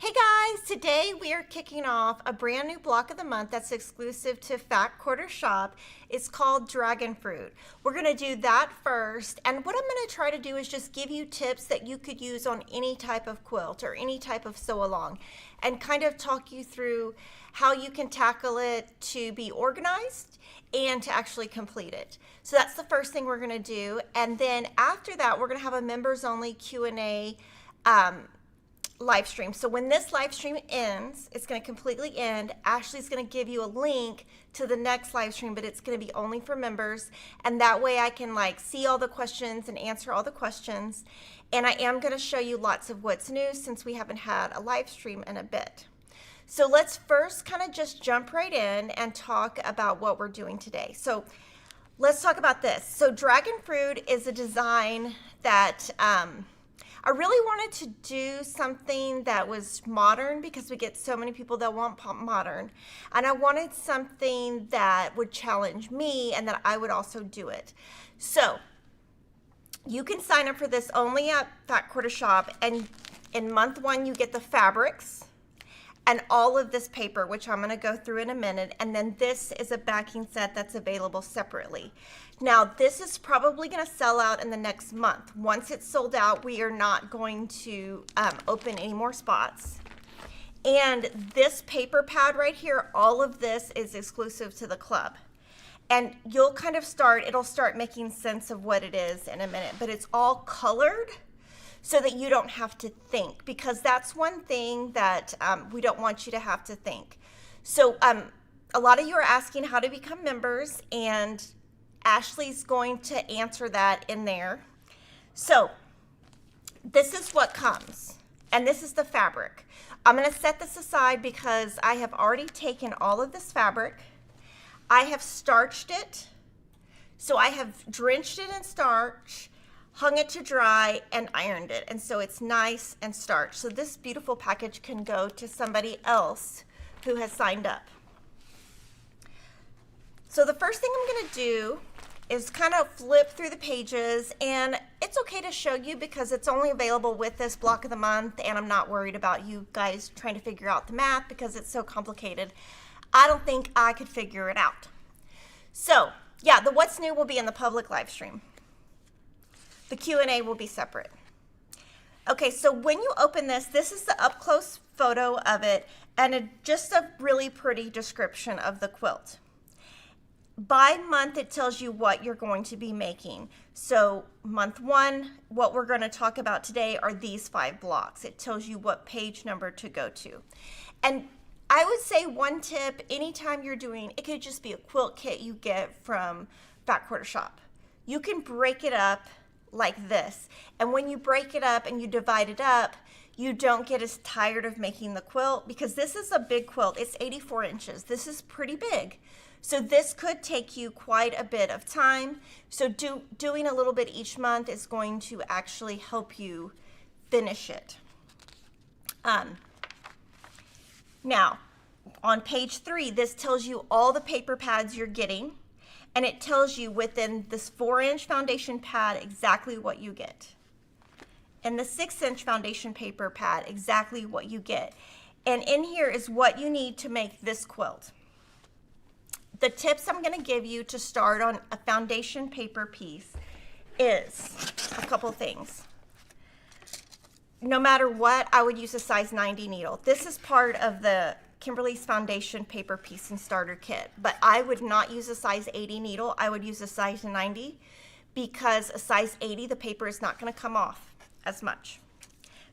Hey guys, today we are kicking off a brand new block of the month that's exclusive to Fat Quarter Shop. It's called Dragon Fruit. We're going to do that first, and what I'm going to try to do is just give you tips that you could use on any type of quilt or any type of sew along, and kind of talk you through how you can tackle it to be organized and to actually complete it. So that's the first thing we're going to do, and then after that we're going to have a members only Q&A live stream. So when this live stream ends, it's going to completely end. Ashley's going to give you a link to the next live stream, but it's going to be only for members, and that way I can see all the questions and answer all the questions. And I am going to show you lots of what's new since we haven't had a live stream in a bit. So let's first kind of just jump right in and talk about what we're doing today. So let's talk about this. So Dragon Fruit is a design that I really wanted to do something that was modern because we get so many people that want modern, and I wanted something that would challenge me and that I would also do it. So you can sign up for this only at Fat Quarter Shop, and in month one you get the fabrics and all of this paper, which I'm going to go through in a minute, and then this is a backing set that's available separately. Now this is probably going to sell out in the next month. Once it's sold out, we are not going to open any more spots. And this paper pad right here, all of this is exclusive to the club. And you'll kind of it'll start making sense of what it is in a minute, but it's all colored so that you don't have to think, because that's one thing that we don't want you to have to think. So a lot of you are asking how to become members, and Ashley's going to answer that in there. So this is what comes, and this is the fabric. I'm going to set this aside because I have already taken all of this fabric. I have starched it. So I have drenched it in starch, hung it to dry, and ironed it, and so it's nice and starched. So this beautiful package can go to somebody else who has signed up. So the first thing I'm going to do is kind of flip through the pages, and it's okay to show you because it's only available with this block of the month, and I'm not worried about you guys trying to figure out the math because it's so complicated. I don't think I could figure it out. So yeah, the what's new will be in the public live stream. The Q&A will be separate. Okay, so when you open this, this is the up close photo of it, and just a really pretty description of the quilt. By month, it tells you what you're going to be making. So month one, what we're going to talk about today are these 5 blocks. It tells you what page number to go to. And I would say one tip, anytime you're doing, it could just be a quilt kit you get from Fat Quarter Shop. You can break it up like this. And when you break it up and you divide it up, you don't get as tired of making the quilt, because this is a big quilt. It's 84 inches. This is pretty big. So this could take you quite a bit of time. So doing a little bit each month is going to actually help you finish it. Now, on page 3, this tells you all the paper pads you're getting, and it tells you within this 4-inch foundation pad exactly what you get. And the 6-inch foundation paper pad, exactly what you get. And in here is what you need to make this quilt. The tips I'm going to give you to start on a foundation paper piece is a couple things. No matter what, I would use a size 90 needle. This is part of the Kimberly's foundation paper piece and starter kit, but I would not use a size 80 needle. I would use a size 90, because a size 80, the paper is not going to come off as much.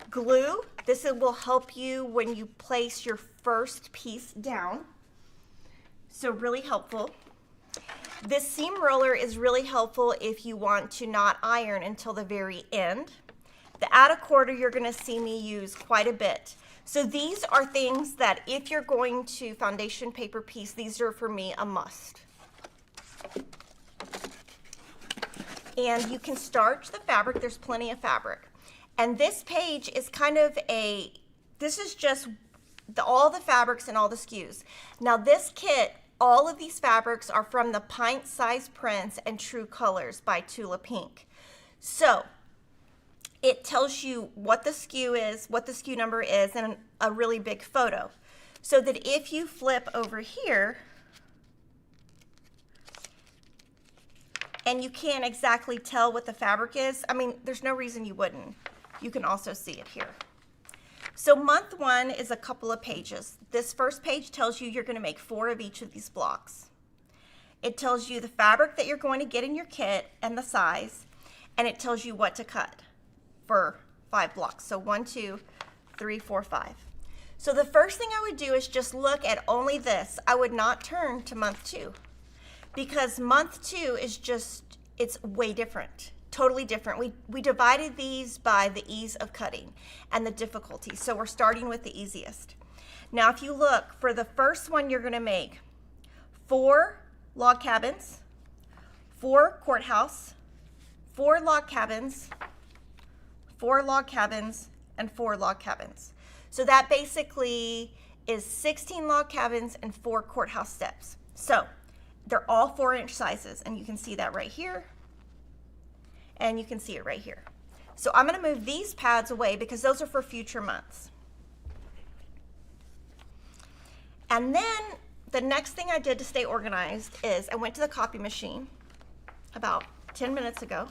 Glue, this will help you when you place your first piece down. So really helpful. This seam roller is really helpful if you want to not iron until the very end. The add a quarter you're going to see me use quite a bit. So these are things that if you're going to foundation paper piece, these are for me a must. And you can starch the fabric. There's plenty of fabric. And this page is kind of this is just all the fabrics and all the SKUs. Now this kit, all of these fabrics are from the Pint Size Prints and True Colors by Tula Pink. So it tells you what the SKU is, what the SKU number is, and a really big photo. So that if you flip over here, and you can't exactly tell what the fabric is, I mean, there's no reason you wouldn't. You can also see it here. So month 1 is a couple of pages. This first page tells you you're going to make 4 of each of these blocks. It tells you the fabric that you're going to get in your kit and the size, and it tells you what to cut for 5 blocks. So 1, 2, 3, 4, 5. So the first thing I would do is just look at only this. I would not turn to month 2, because month 2 is just, it's way different, totally different. We divided these by the ease of cutting and the difficulty. So we're starting with the easiest. Now, if you look, for the first one, you're gonna make 4 log cabins, 4 courthouse, 4 log cabins, 4 log cabins, and 4 log cabins. So that basically is 16 log cabins and 4 courthouse steps. So they're all 4-inch sizes, and you can see that right here, and you can see it right here. So I'm gonna move these pads away because those are for future months. And then the next thing I did to stay organized is I went to the copy machine about 10 minutes ago,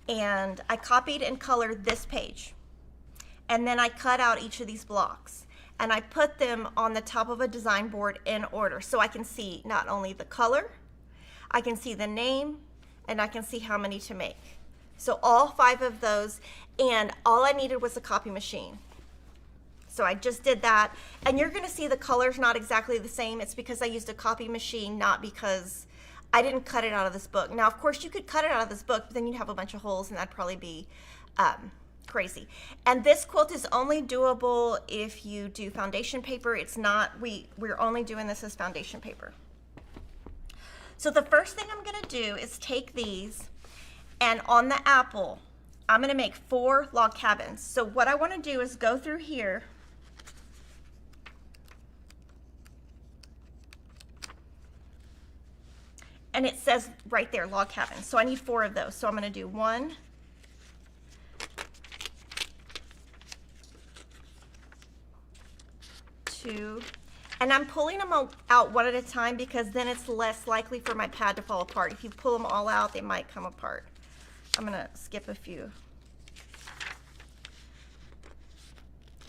and I copied and colored this page. And then I cut out each of these blocks, and I put them on the top of a design board in order so I can see not only the color, I can see the name, and I can see how many to make. So all 5 of those, and all I needed was a copy machine. So I just did that, and you're gonna see the colors not exactly the same. It's because I used a copy machine, not because I didn't cut it out of this book. Now, of course, you could cut it out of this book, but then you'd have a bunch of holes, and that'd probably be crazy. And this quilt is only doable if you do foundation paper. It's not, we're only doing this as foundation paper. So the first thing I'm gonna do is take these, and on the apple, I'm gonna make 4 log cabins. So what I wanna do is go through here, and it says right there, log cabins. So I need 4 of those. So I'm gonna do 1, 2, and I'm pulling them out one at a time because then it's less likely for my pad to fall apart. If you pull them all out, they might come apart. I'm gonna skip a few.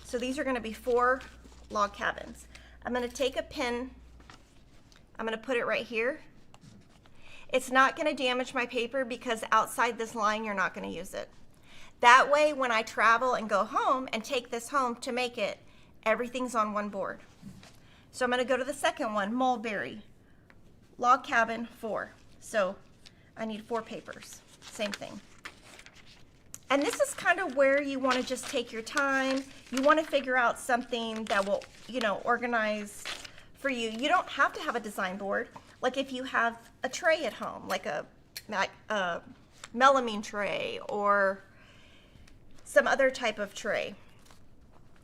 So these are gonna be 4 log cabins. I'm gonna take a pin, I'm gonna put it right here. It's not gonna damage my paper because outside this line, you're not gonna use it. That way, when I travel and go home and take this home to make it, everything's on one board. So I'm gonna go to the second one, mulberry, log cabin 4. So I need 4 papers, same thing. And this is kind of where you wanna just take your time. You wanna figure out something that will, organize for you. You don't have to have a design board. Like if you have a tray at home, like a melamine tray or some other type of tray,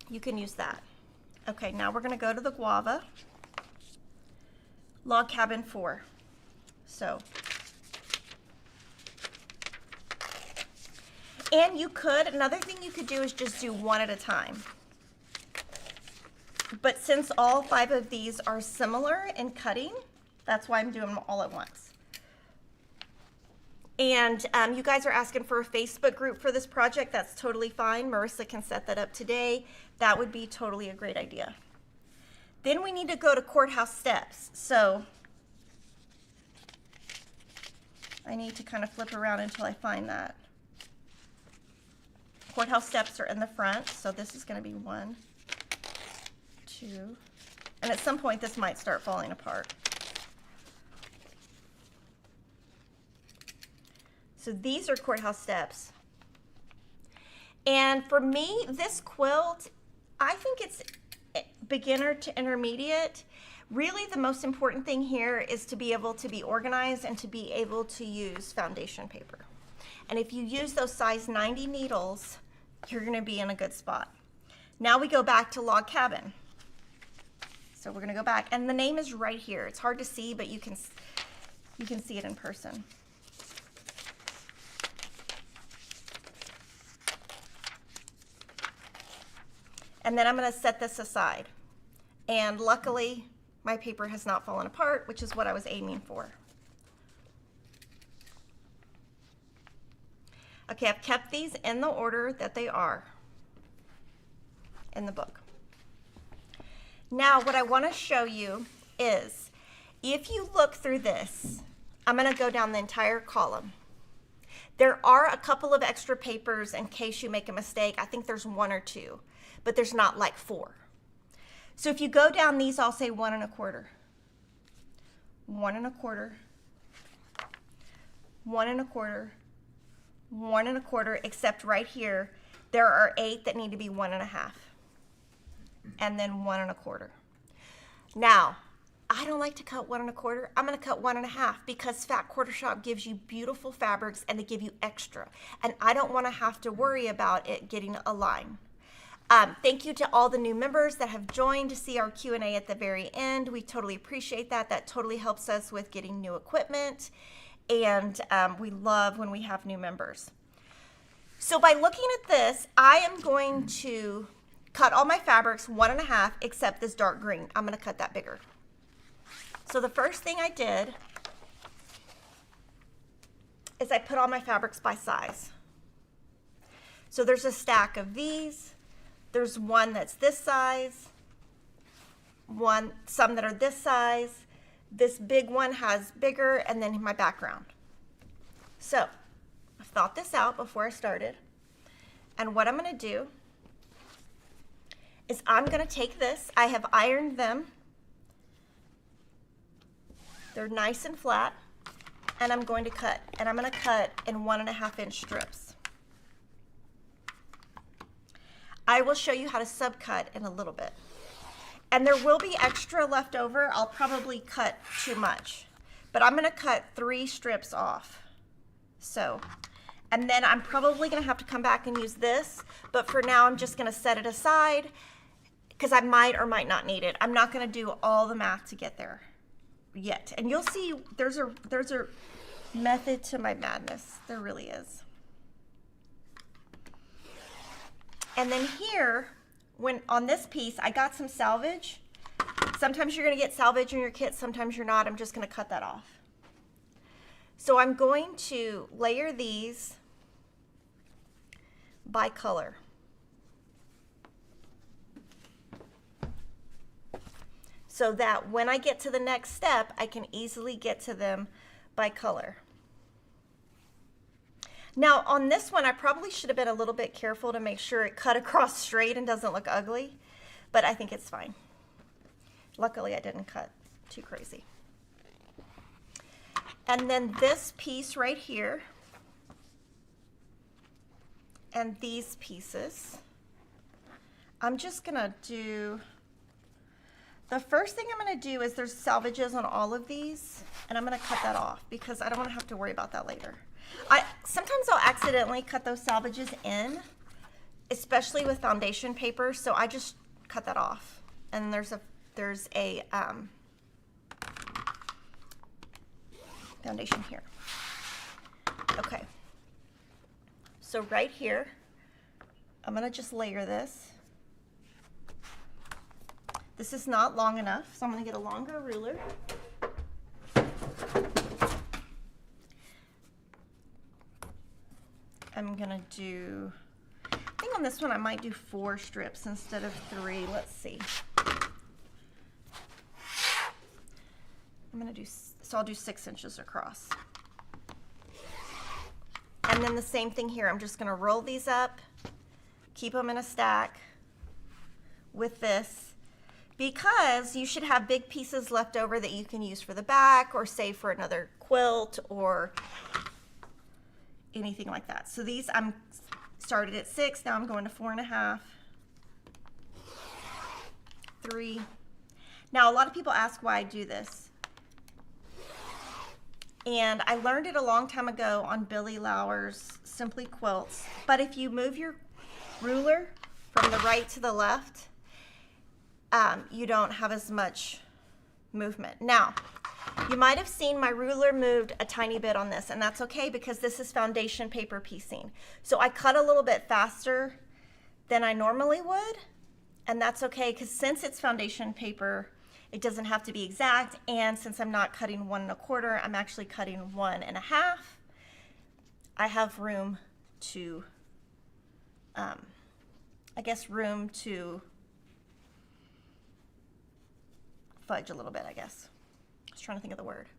you can use that. Okay, now we're gonna go to the guava, log cabin 4. So, and you could, another thing you could do is just do 1 at a time. But since all 5 of these are similar in cutting, that's why I'm doing them all at once. And you guys are asking for a Facebook group for this project. That's totally fine. Marissa can set that up today. That would be totally a great idea. Then we need to go to courthouse steps. So I need to kind of flip around until I find that. Courthouse steps are in the front. So this is going to be 1, 2, and at some point this might start falling apart. So these are courthouse steps. And for me, this quilt, I think it's beginner to intermediate. Really, the most important thing here is to be able to be organized and to be able to use foundation paper. And if you use those size 90 needles, you're gonna be in a good spot. Now we go back to log cabin. So we're gonna go back, and the name is right here. It's hard to see, but you can see it in person. And then I'm going to set this aside. And luckily, my paper has not fallen apart, which is what I was aiming for. Okay, I've kept these in the order that they are in the book. Now, what I want to show you is, if you look through this, I'm going to go down the entire column. There are a couple of extra papers in case you make a mistake. I think there's 1 or 2, but there's not like 4. So if you go down these, I'll say 1 1/4, 1 1/4, 1 1/4, 1 1/4, except right here, there are 8 that need to be 1 1/2, and then 1 1/4. Now, I don't like to cut 1 1/4. I'm going to cut 1 1/2 because Fat Quarter Shop gives you beautiful fabrics and they give you extra. And I don't want to have to worry about it getting a line. Thank you to all the new members that have joined to see our Q&A at the very end. We totally appreciate that. That totally helps us with getting new equipment. And we love when we have new members. So by looking at this, I am going to cut all my fabrics 1 1/2 except this dark green. I'm going to cut that bigger. So the first thing I did is I put all my fabrics by size. So there's a stack of these. There's one that's this size, some that are this size. This big one has bigger, and then my background. So I thought this out before I started. And what I'm going to do is I'm going to take this. I have ironed them. They're nice and flat. And I'm going to cut. And I'm going to cut in 1 1/2 inch strips. I will show you how to subcut in a little bit. And there will be extra left over. I'll probably cut too much. But I'm going to cut 3 strips off. So, and then I'm probably going to have to come back and use this. But for now, I'm just going to set it aside because I might or might not need it. I'm not going to do all the math to get there yet. And you'll see there's a method to my madness. There really is. And then here, when on this piece, I got some salvage. Sometimes you're going to get salvage in your kit, sometimes you're not. I'm just going to cut that off. So I'm going to layer these by color. So that when I get to the next step, I can easily get to them by color. Now on this one, I probably should have been a little bit careful to make sure it cut across straight and doesn't look ugly, but I think it's fine. Luckily, I didn't cut too crazy. And then this piece right here, and these pieces, I'm just gonna do, the first thing I'm gonna do is there's salvages on all of these, and I'm gonna cut that off because I don't wanna have to worry about that later. Sometimes I'll accidentally cut those salvages in, especially with foundation paper, so I just cut that off. And there's a foundation here. Okay, so right here, I'm gonna just layer this. This is not long enough, so I'm gonna get a longer ruler. I'm gonna do, I think on this one I might do 4 strips instead of 3. Let's see. I'm gonna do, so I'll do 6 inches across. And then the same thing here. I'm just gonna roll these up, keep them in a stack with this, because you should have big pieces left over that you can use for the back or save for another quilt or anything like that. So these, I'm started at 6, now I'm going to 4 1/2, 3. Now a lot of people ask why I do this. And I learned it a long time ago on Billy Lauer's Simply Quilts. But if you move your ruler from the right to the left, you don't have as much movement. Now, you might have seen my ruler moved a tiny bit on this, and that's okay because this is foundation paper piecing. So I cut a little bit faster than I normally would, And that's okay, because since it's foundation paper, it doesn't have to be exact. And since I'm not cutting 1 1/4, I'm actually cutting 1 1/2. I have room to, I guess, room to fudge a little bit, I guess. I was trying to think of the word.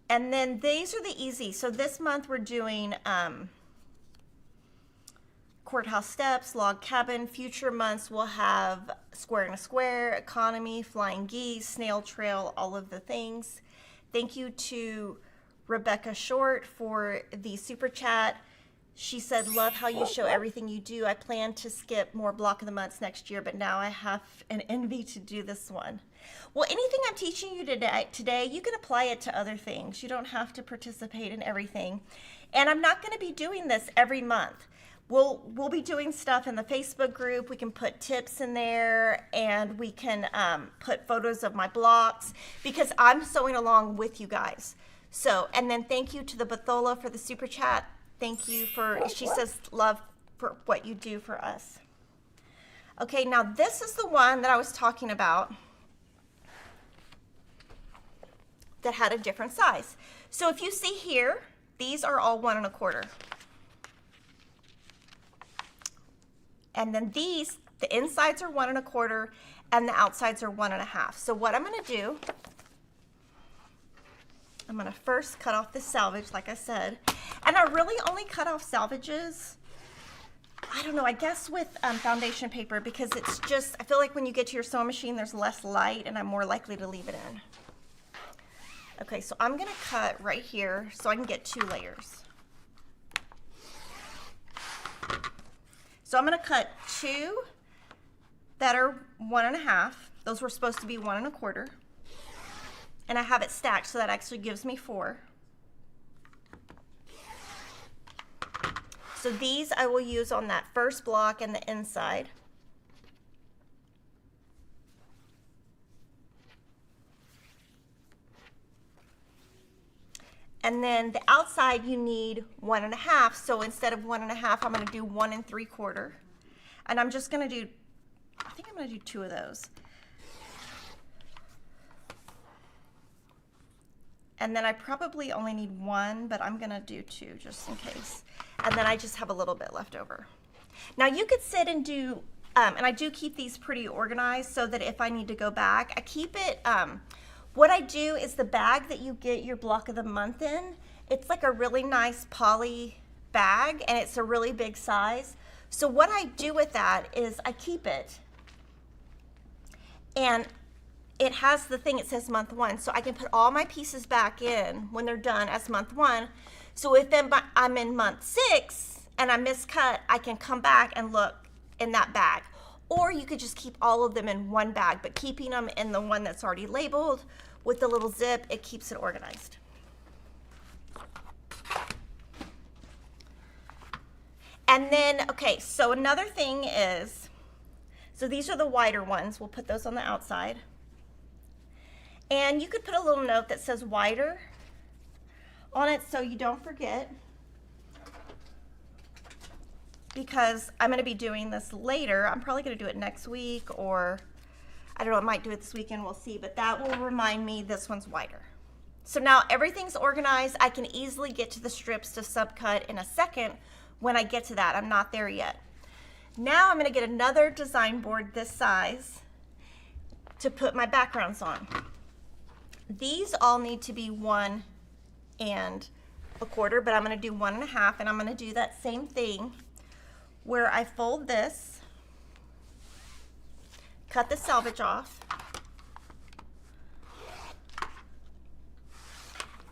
And then these are the easy. So this month we're doing courthouse steps, log cabin. Future months we'll have square and a square, economy, flying geese, snail trail, all of the things. Thank you to Rebecca Short for the super chat. She said, love how you show everything you do. I plan to skip more block of the months next year, but now I have an envy to do this one. Well, anything I'm teaching you today, you can apply it to other things. You don't have to participate in everything. And I'm not going to be doing this every month. We'll be doing stuff in the Facebook group. We can put tips in there, and we can put photos of my blocks, because I'm sewing along with you guys. So, and then thank you to the Bathola for the super chat. Thank you for, she says, love for what you do for us. Okay, now this is the one that I was talking about that had a different size. So if you see here, these are all 1 1/4. And then these, the insides are 1 1/4 and the outsides are 1 1/2. So what I'm gonna do, I'm gonna first cut off the salvage, like I said. And I really only cut off salvages, I don't know, I guess with foundation paper, because it's just, I feel like when you get to your sewing machine, there's less light and I'm more likely to leave it in. Okay, so I'm gonna cut right here so I can get 2 layers. So I'm gonna cut 2 that are 1 1/2. Those were supposed to be 1 1/4. And I have it stacked, so that actually gives me 4. So these I will use on that first block and the inside. And then the outside you need 1 1/2. So instead of 1 1/2, I'm gonna do 1 3/4. And I'm just gonna do, I think I'm gonna do 2 of those. And then I probably only need 1, but I'm gonna do 2 just in case. And then I just have a little bit left over. Now you could sit and do, and I do keep these pretty organized so that if I need to go back, I keep it, what I do is the bag that you get your block of the month in, it's like a really nice poly bag and it's a really big size. So what I do with that is I keep it, and it has the thing, it says month 1, so I can put all my pieces back in when they're done as month 1. So if then I'm in month 6 and I miscut, I can come back and look in that bag. Or you could just keep all of them in one bag, but keeping them in the one that's already labeled with the little zip, it keeps it organized. And then, okay, so another thing is, so these are the wider ones. We'll put those on the outside. And you could put a little note that says wider on it so you don't forget, because I'm going to be doing this later. I'm probably going to do it next week, or I don't know, I might do it this weekend, we'll see, but that will remind me this one's wider. So now everything's organized. I can easily get to the strips to subcut in a second when I get to that. I'm not there yet. Now I'm going to get another design board this size to put my backgrounds on. These all need to be 1 1/4, but I'm going to do 1 1/2, and I'm going to do that same thing where I fold this, cut the selvage off,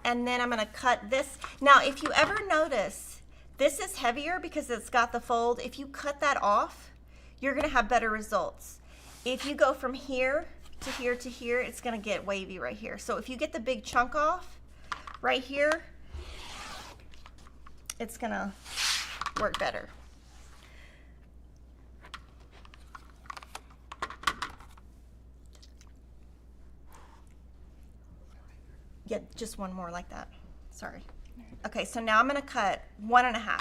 and then I'm going to cut this. Now, if you ever notice, this is heavier because it's got the fold. If you cut that off, you're going to have better results. If you go from here to here to here, it's going to get wavy right here. So if you get the big chunk off right here, it's going to work better. Yeah, just one more like that. Sorry. Okay, so now I'm going to cut 1 1/2.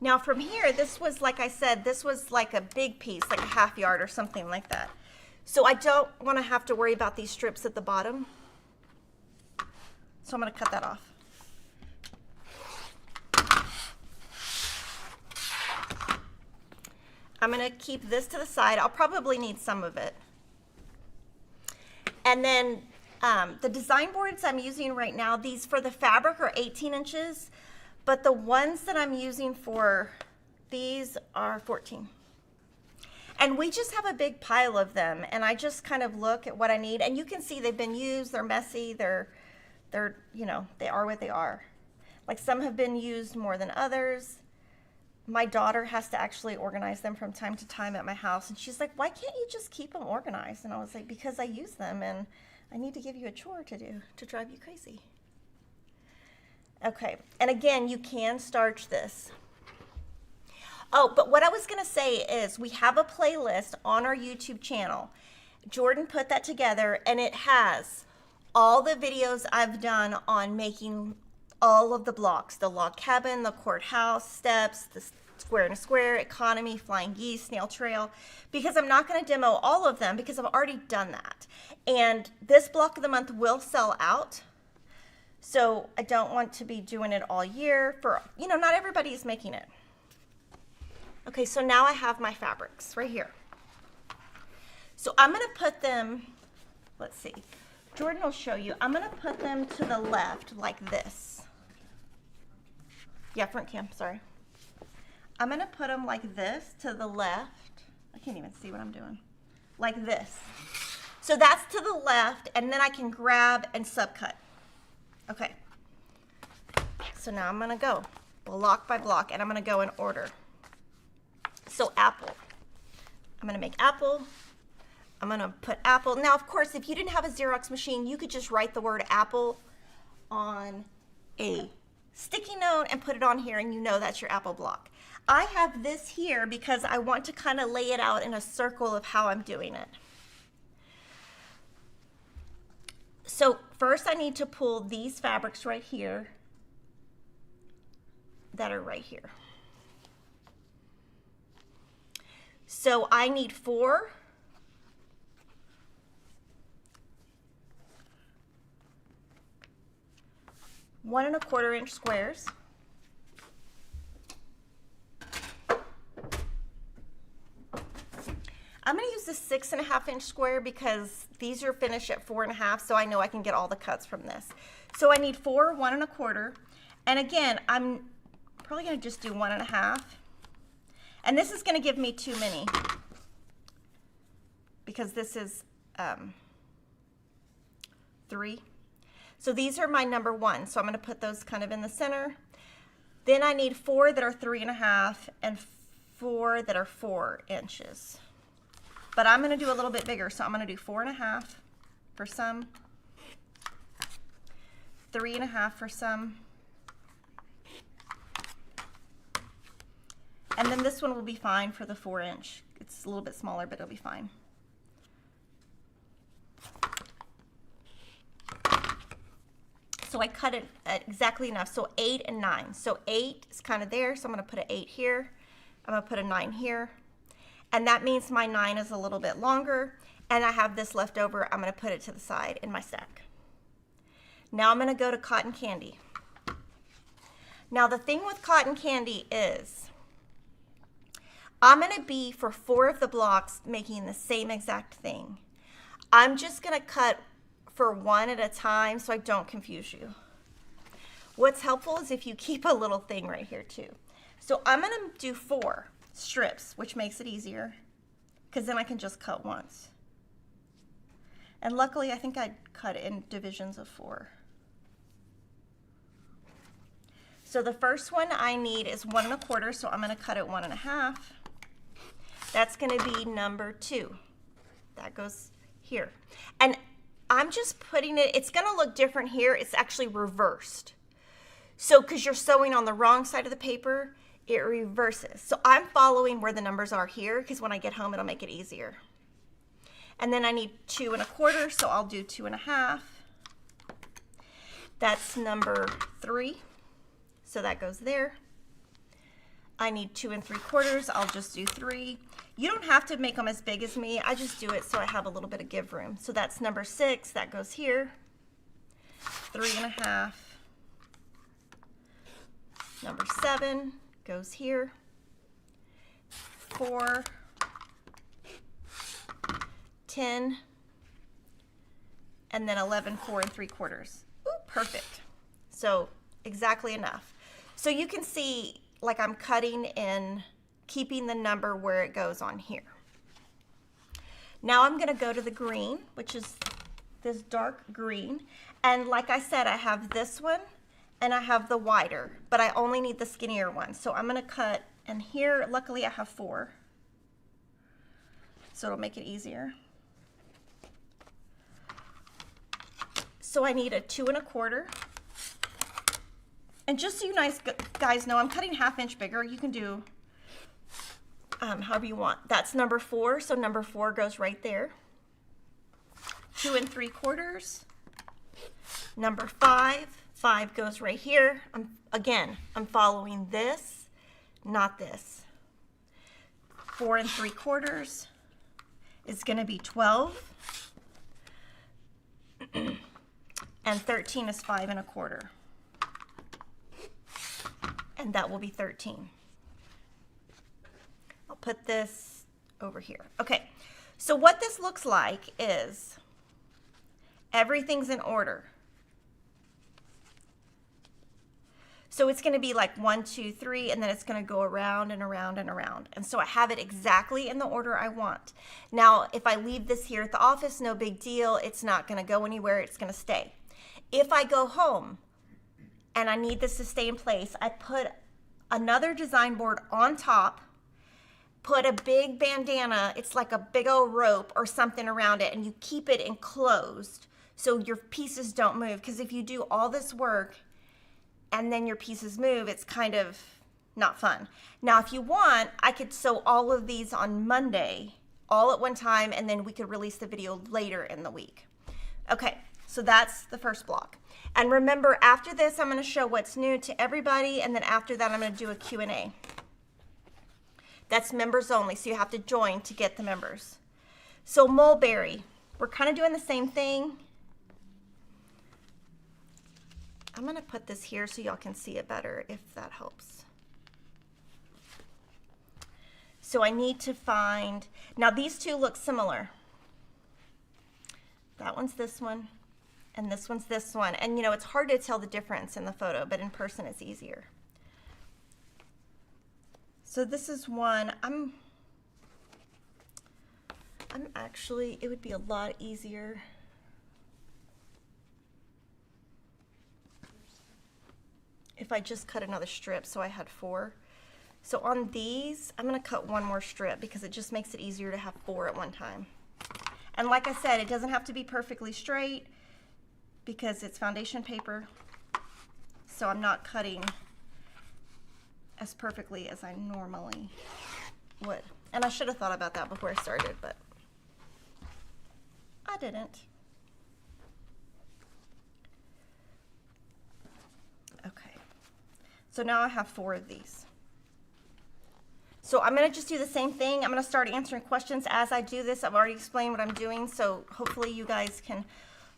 Now from here, this was, like I said, this was like a big piece, like a half yard or something like that. So I don't want to have to worry about these strips at the bottom. So I'm going to cut that off. I'm going to keep this to the side. I'll probably need some of it. And then the design boards I'm using right now, these for the fabric are 18 inches, but the ones that I'm using for these are 14. And we just have a big pile of them, and I just kind of look at what I need, and you can see they've been used, they're messy, they're you know, they are what they are. Like some have been used more than others. My daughter has to actually organize them from time to time at my house, and she's like, why can't you just keep them organized? And I was like, because I use them, and I need to give you a chore to do to drive you crazy. Okay, and again, you can starch this. Oh, but what I was gonna say is we have a playlist on our YouTube channel. Jordan put that together, and it has all the videos I've done on making all of the blocks, the log cabin, the courthouse steps, the square in a square, economy, flying geese, snail trail, because I'm not going to demo all of them because I've already done that. And this block of the month will sell out. So I don't want to be doing it all year for, you know, not everybody is making it. Okay, so now I have my fabrics right here. So I'm going to put them, let's see, Jordan will show you. I'm going to put them to the left like this. Yeah, front cam, sorry. I'm gonna put them like this to the left. I can't even see what I'm doing. Like this. So that's to the left, and then I can grab and subcut. Okay. So now I'm gonna go block by block, and I'm gonna go in order. So apple. I'm gonna make apple. I'm gonna put apple. Now, of course, if you didn't have a Xerox machine, you could just write the word apple on a sticky note and put it on here, and you know that's your apple block. I have this here because I want to kind of lay it out in a circle of how I'm doing it. So first I need to pull these fabrics right here that are right here. So I need 4. One and a 1/4 inch squares. I'm going to use this 6.5 inch square because these are finished at 4.5, so I know I can get all the cuts from this. So I need 4 1 1/4, and again, I'm probably going to just do 1.5, and this is going to give me too many because this is 3. So these are my number 1, so I'm going to put those kind of in the center. Then I need 4 that are 3.5 and 4 that are 4 inches. But I'm going to do a little bit bigger, so I'm going to do 4.5 for some, 3.5 for some, and then this one will be fine for the 4 inch. It's a little bit smaller, but it'll be fine. So I cut it at exactly enough, so 8 and 9. So 8 is kind of there, so I'm going to put an 8 here. I'm going to put a 9 here. And that means my 9 is a little bit longer, and I have this left over. I'm going to put it to the side in my stack. Now I'm going to go to cotton candy. Now the thing with cotton candy is I'm going to be, for 4 of the blocks, making the same exact thing. I'm just going to cut for 1 at a time so I don't confuse you. What's helpful is if you keep a little thing right here too. So I'm going to do 4 strips, which makes it easier because then I can just cut once. And luckily I think I cut it in divisions of 4. So the first one I need is 1 1/4, so I'm going to cut it 1.5. That's going to be number 2. That goes here. And I'm just putting it, it's going to look different here. It's actually reversed. So because you're sewing on the wrong side of the paper, it reverses. So I'm following where the numbers are here because when I get home, it'll make it easier. And then I need 2 1/4, so I'll do 2.5. That's number 3. So that goes there. I need 2 3/4. I'll just do 3. You don't have to make them as big as me. I just do it so I have a little bit of give room. So that's number 6. That goes here. 3 1/2. Number 7 goes here. 4, 10, and then 11 4 3/4. Ooh, perfect. So exactly enough. So you can see, like, I'm cutting in, keeping the number where it goes on here. Now I'm going to go to the green, which is this dark green. And like I said, I have this one and I have the wider, but I only need the skinnier one. So I'm going to cut, and here, luckily I have 4. So it'll make it easier. So I need a 2 1/4. And just so you guys know, I'm cutting 1/2 inch bigger. You can do however you want. That's number 4, so number 4 goes right there. 2 3/4. Number 5 goes right here. I'm following this, not this. 4 3/4 is going to be 12. And 13 is 5 1/4. And that will be 13. I'll put this over here. Okay, so what this looks like is everything's in order. So it's going to be like 1 2 3, and then it's going to go around and around and around. And so I have it exactly in the order I want. Now, if I leave this here at the office, no big deal. It's not going to go anywhere. It's going to stay. If I go home and I need this to stay in place, I put another design board on top, put a big bandana, it's like a big old rope or something around it, and you keep it enclosed so your pieces don't move. Because if you do all this work and then your pieces move, it's kind of not fun. Now, if you want, I could sew all of these on Monday, all at one time, and then we could release the video later in the week. Okay, so that's the first block. And remember, after this, I'm going to show what's new to everybody, and then after that, I'm going to do a Q&A. That's members only, so you have to join to get the members. So mulberry, we're kind of doing the same thing. I'm going to put this here so y'all can see it better, if that helps. So I need to find, now these two look similar. That one's this one, and this one's this one. And you know, it's hard to tell the difference in the photo, but in person it's easier. So this is one, I'm actually, it would be a lot easier. If I just cut another strip, so I had 4. So on these, I'm gonna cut one more strip because it just makes it easier to have 4 at one time. And like I said, it doesn't have to be perfectly straight because it's foundation paper. So I'm not cutting as perfectly as I normally would. And I should have thought about that before I started, but I didn't. Okay, so now I have 4 of these. So I'm gonna just do the same thing. I'm gonna start answering questions as I do this. I've already explained what I'm doing, so hopefully you guys can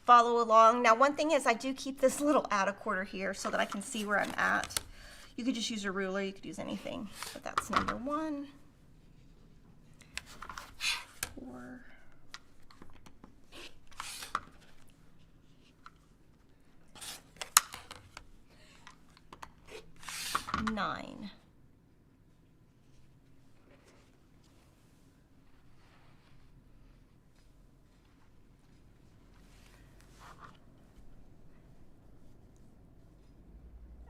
follow along. Now, one thing is I do keep this little add a quarter here so that I can see where I'm at. You could just use a ruler, you could use anything, but that's number 1, 4, 9.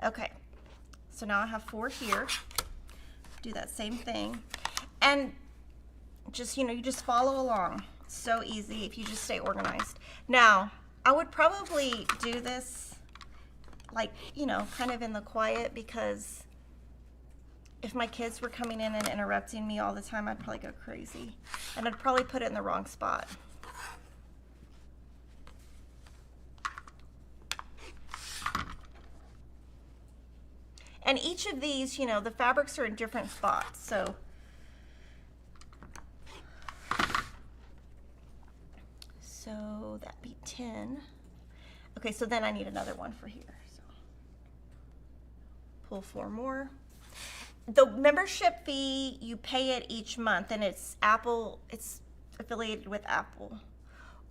Okay, so now I have 4 here. Do that same thing. And just, you know, you just follow along. It's so easy if you just stay organized. Now, I would probably do this like, you know, kind of in the quiet, because if my kids were coming in and interrupting me all the time, I'd probably go crazy. And I'd probably put it in the wrong spot. And each of these, you know, the fabrics are in different spots. So that'd be 10. Okay, so then I need another one for here. So pull 4 more. The membership fee, you pay it each month, and it's Apple, it's affiliated with Apple.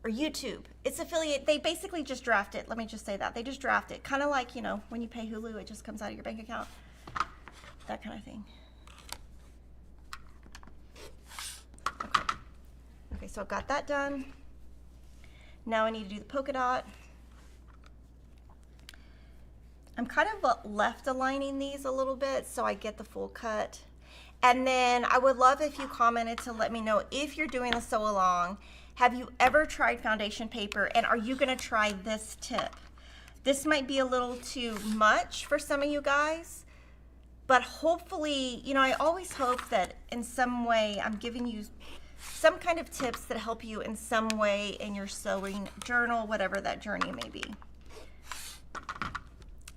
Or YouTube. It's affiliate, they basically just draft it. Let me just say that. They just draft it. Kind of like, you know, when you pay Hulu, it just comes out of your bank account. That kind of thing. Okay. Okay, so I've got that done. Now I need to do the polka dot. I'm kind of left aligning these a little bit so I get the full cut. And then I would love if you commented to let me know if you're doing the sew along. Have you ever tried foundation paper, and are you gonna try this tip? This might be a little too much for some of you guys, but hopefully, you know, I always hope that in some way I'm giving you some kind of tips that help you in some way in your sewing journal, whatever that journey may be.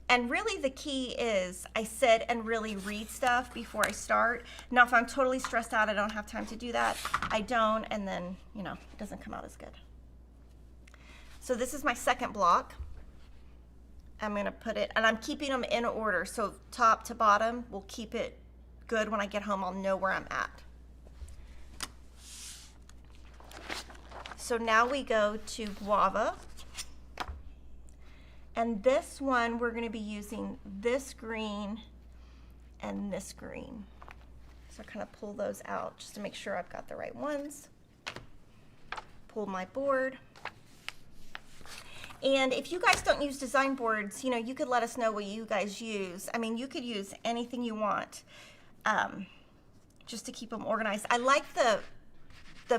And really the key is I sit and really read stuff before I start. Now, if I'm totally stressed out, I don't have time to do that. I don't, and then, you know, it doesn't come out as good. So this is my second block. I'm gonna put it, and I'm keeping them in order. So top to bottom, we'll keep it good. When I get home, I'll know where I'm at. So now we go to guava. And this one, we're going to be using this green and this green. So kind of pull those out just to make sure I've got the right ones. Pull my board. And if you guys don't use design boards, you know, you could let us know what you guys use. I mean, you could use anything you want just to keep them organized. I like the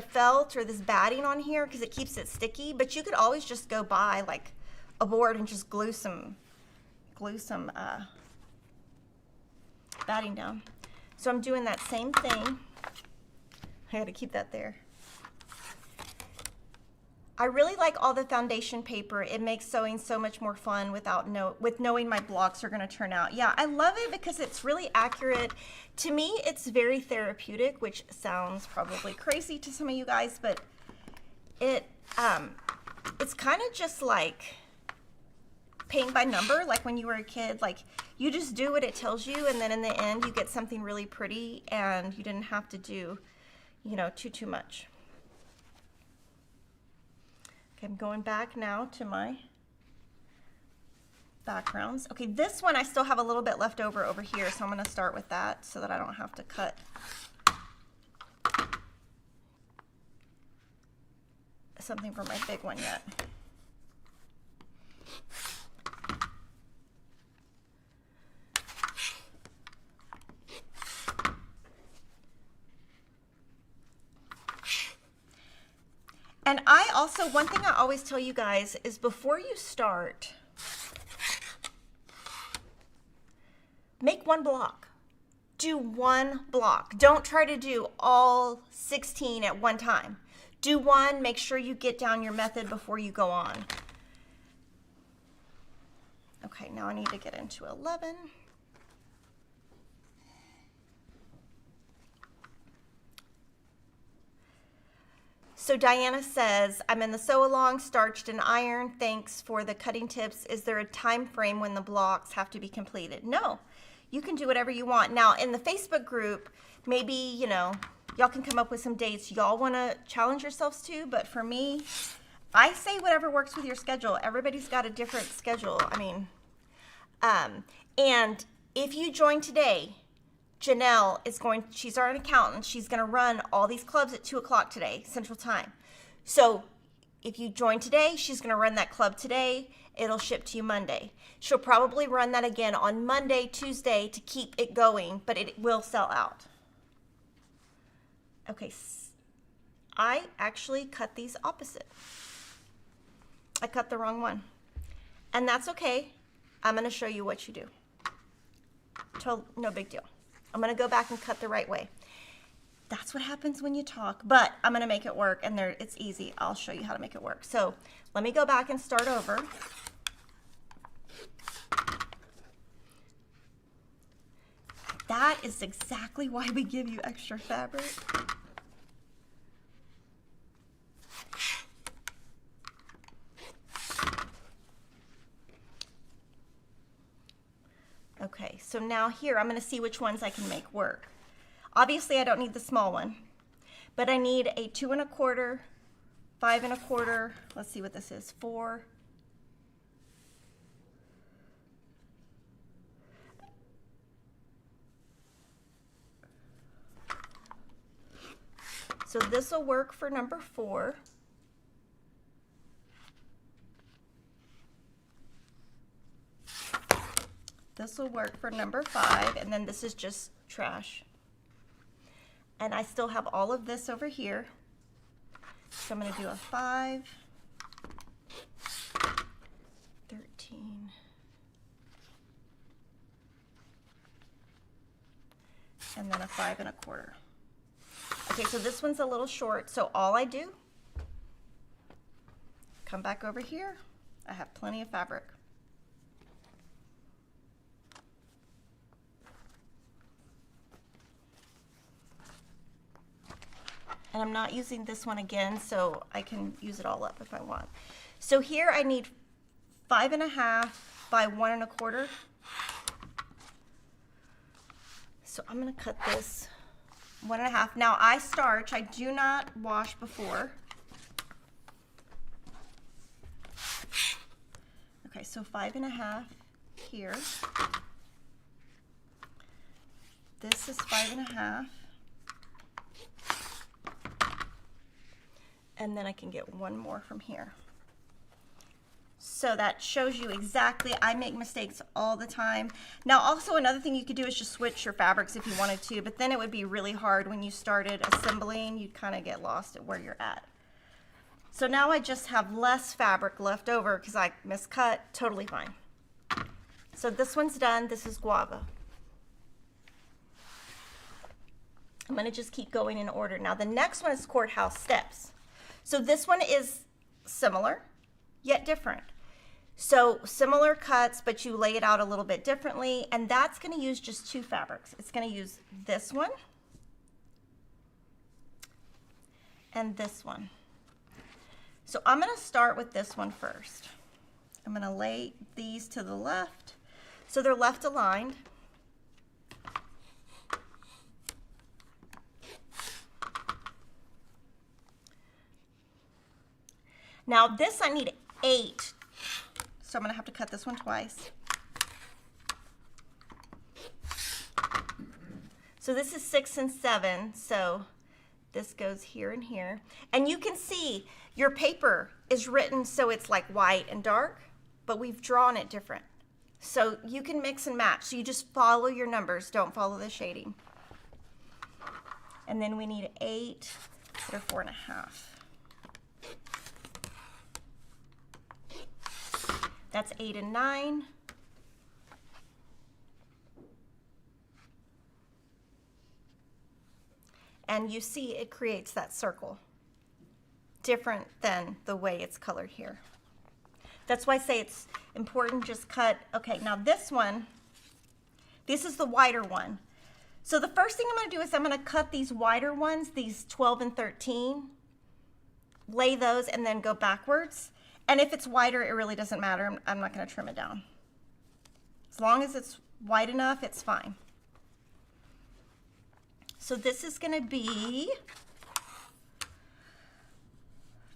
felt or this batting on here because it keeps it sticky, but you could always just go buy like a board and just glue some batting down. So I'm doing that same thing. I gotta keep that there. I really like all the foundation paper. It makes sewing so much more fun with knowing my blocks are gonna turn out. Yeah, I love it because it's really accurate. To me, it's very therapeutic, which sounds probably crazy to some of you guys, but it's kind of just like paying by number, like when you were a kid. Like, you just do what it tells you, and then in the end you get something really pretty, and you didn't have to do, you know, too much. Okay, I'm going back now to my backgrounds. Okay, this one I still have a little bit left over here, so I'm going to start with that so that I don't have to cut something for my big one yet. And I also, one thing I always tell you guys is before you start, make one block. Do one block. Don't try to do all 16 at one time. Do one, make sure you get down your method before you go on. Okay, now I need to get into 11. So Diana says, I'm in the sew along, starched and ironed. Thanks for the cutting tips. Is there a time frame when the blocks have to be completed? No, you can do whatever you want. Now in the Facebook group, maybe, you know, y'all can come up with some dates y'all want to challenge yourselves to, but for me, I say whatever works with your schedule. Everybody's got a different schedule. I mean, and if you join today, Janelle is she's our accountant. She's going to run all these clubs at 2 o'clock today, Central Time. So if you join today, she's going to run that club today. It'll ship to you Monday. She'll probably run that again on Monday, Tuesday to keep it going, but it will sell out. Okay, I actually cut these opposite. I cut the wrong one. And that's okay. I'm going to show you what you do. No big deal. I'm going to go back and cut the right way. That's what happens when you talk, but I'm going to make it work, and it's easy. I'll show you how to make it work. So let me go back and start over. that is exactly why we give you extra fabric. Okay, so now here I'm going to see which ones I can make work. Obviously I don't need the small one, but I need a 2 1/4, 5 1/4, let's see what this is, 4. So this will work for number 4. This will work for number 5, and then this is just trash. And I still have all of this over here. So I'm going to do a 5, 13, and then a 5 1/4. Okay, so this one's a little short, so all I do, come back over here, I have plenty of fabric. And I'm not using this one again, so I can use it all up if I want. So here I need 5 1/2 by 1 1/4. So I'm gonna cut this 1 1/2. Now I starch, I do not wash before. Okay, so 5 1/2 here. This is 5 1/2. And then I can get one more from here. So that shows you exactly, I make mistakes all the time. Now also another thing you could do is just switch your fabrics if you wanted to, but then it would be really hard when you started assembling, you'd kind of get lost at where you're at. So now I just have less fabric left over because I miscut, totally fine. So this one's done, this is guava. I'm gonna just keep going in order. Now the next one is courthouse steps. So this one is similar, yet different. So similar cuts, but you lay it out a little bit differently, and that's gonna use just 2 fabrics. It's gonna use this one and this one. So I'm gonna start with this one first. I'm gonna lay these to the left, so they're left aligned. Now this I need 8, so I'm gonna have to cut this one twice. So this is 6 and 7, so this goes here and here. And you can see your paper is written so it's like white and dark, but we've drawn it different. So you can mix and match, so you just follow your numbers, don't follow the shading. And then we need 8 that are 4 1/2. That's 8 and 9. And you see it creates that circle, different than the way it's colored here. That's why I say it's important, just cut. Okay, now this one, this is the wider one. So the first thing I'm gonna do is I'm gonna cut these wider ones, these 12 and 13, lay those and then go backwards. And if it's wider, it really doesn't matter. I'm not going to trim it down. As long as it's wide enough, it's fine. So this is going to be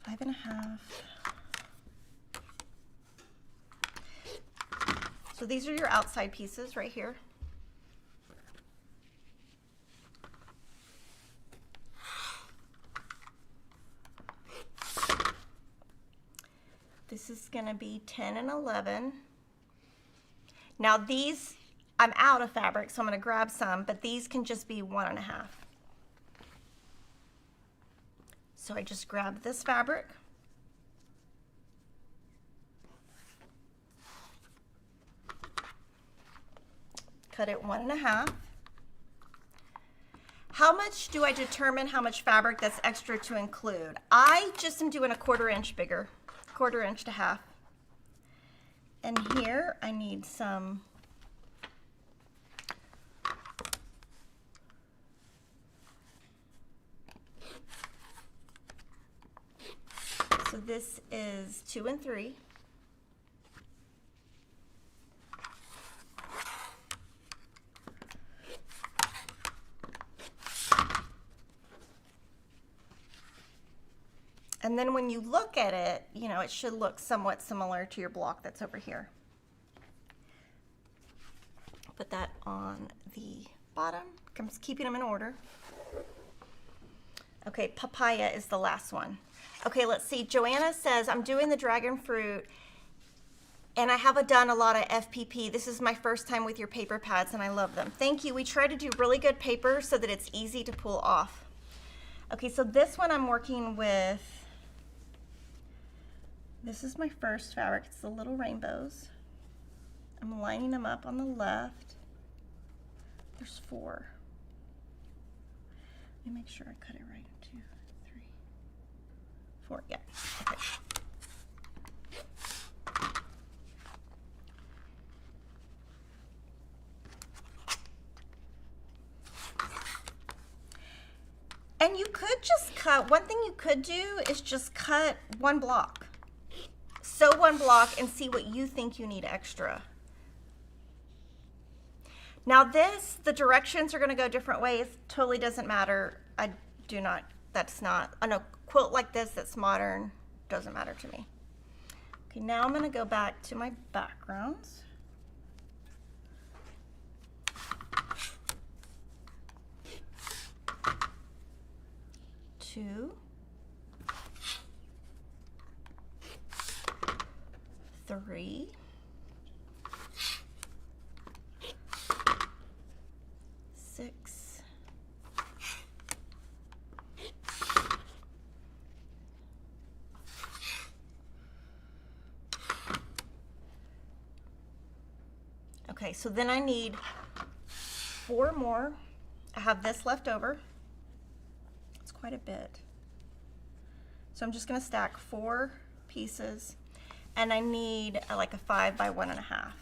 5 1/2. So these are your outside pieces right here. This is going to be 10 and 11. Now these, I'm out of fabric, so I'm going to grab some, but these can just be 1 1/2. So I just grab this fabric. Cut it 1 1/2. How much do I determine how much fabric that's extra to include? I just am doing a 1/4 inch bigger. 1/4 inch to 1/2. And here I need some So this is 2 and 3. And then when you look at it, you know, it should look somewhat similar to your block that's over here. Put that on the bottom. I'm keeping them in order. Okay, papaya is the last one. Okay, let's see. Joanna says, I'm doing the dragon fruit and I haven't done a lot of FPP. This is my first time with your paper pads and I love them. Thank you. We try to do really good paper so that it's easy to pull off. Okay, so this one I'm working with, this is my first fabric. It's the little rainbows. I'm lining them up on the left. There's 4. Let me make sure I cut it right. 2, 3, 4. Yeah. Okay. And you could just cut, one thing you could do is just cut one block. Sew one block and see what you think you need extra. Now this, the directions are going to go different ways. Totally doesn't matter. I do not, that's not, on a quilt like this that's modern, doesn't matter to me. Okay, now I'm going to go back to my backgrounds. Two, 3, 6, 7. Okay, so then I need 4 more. I have this left over. It's quite a bit. So I'm just going to stack 4 pieces, and I need like a 5 by 1.5.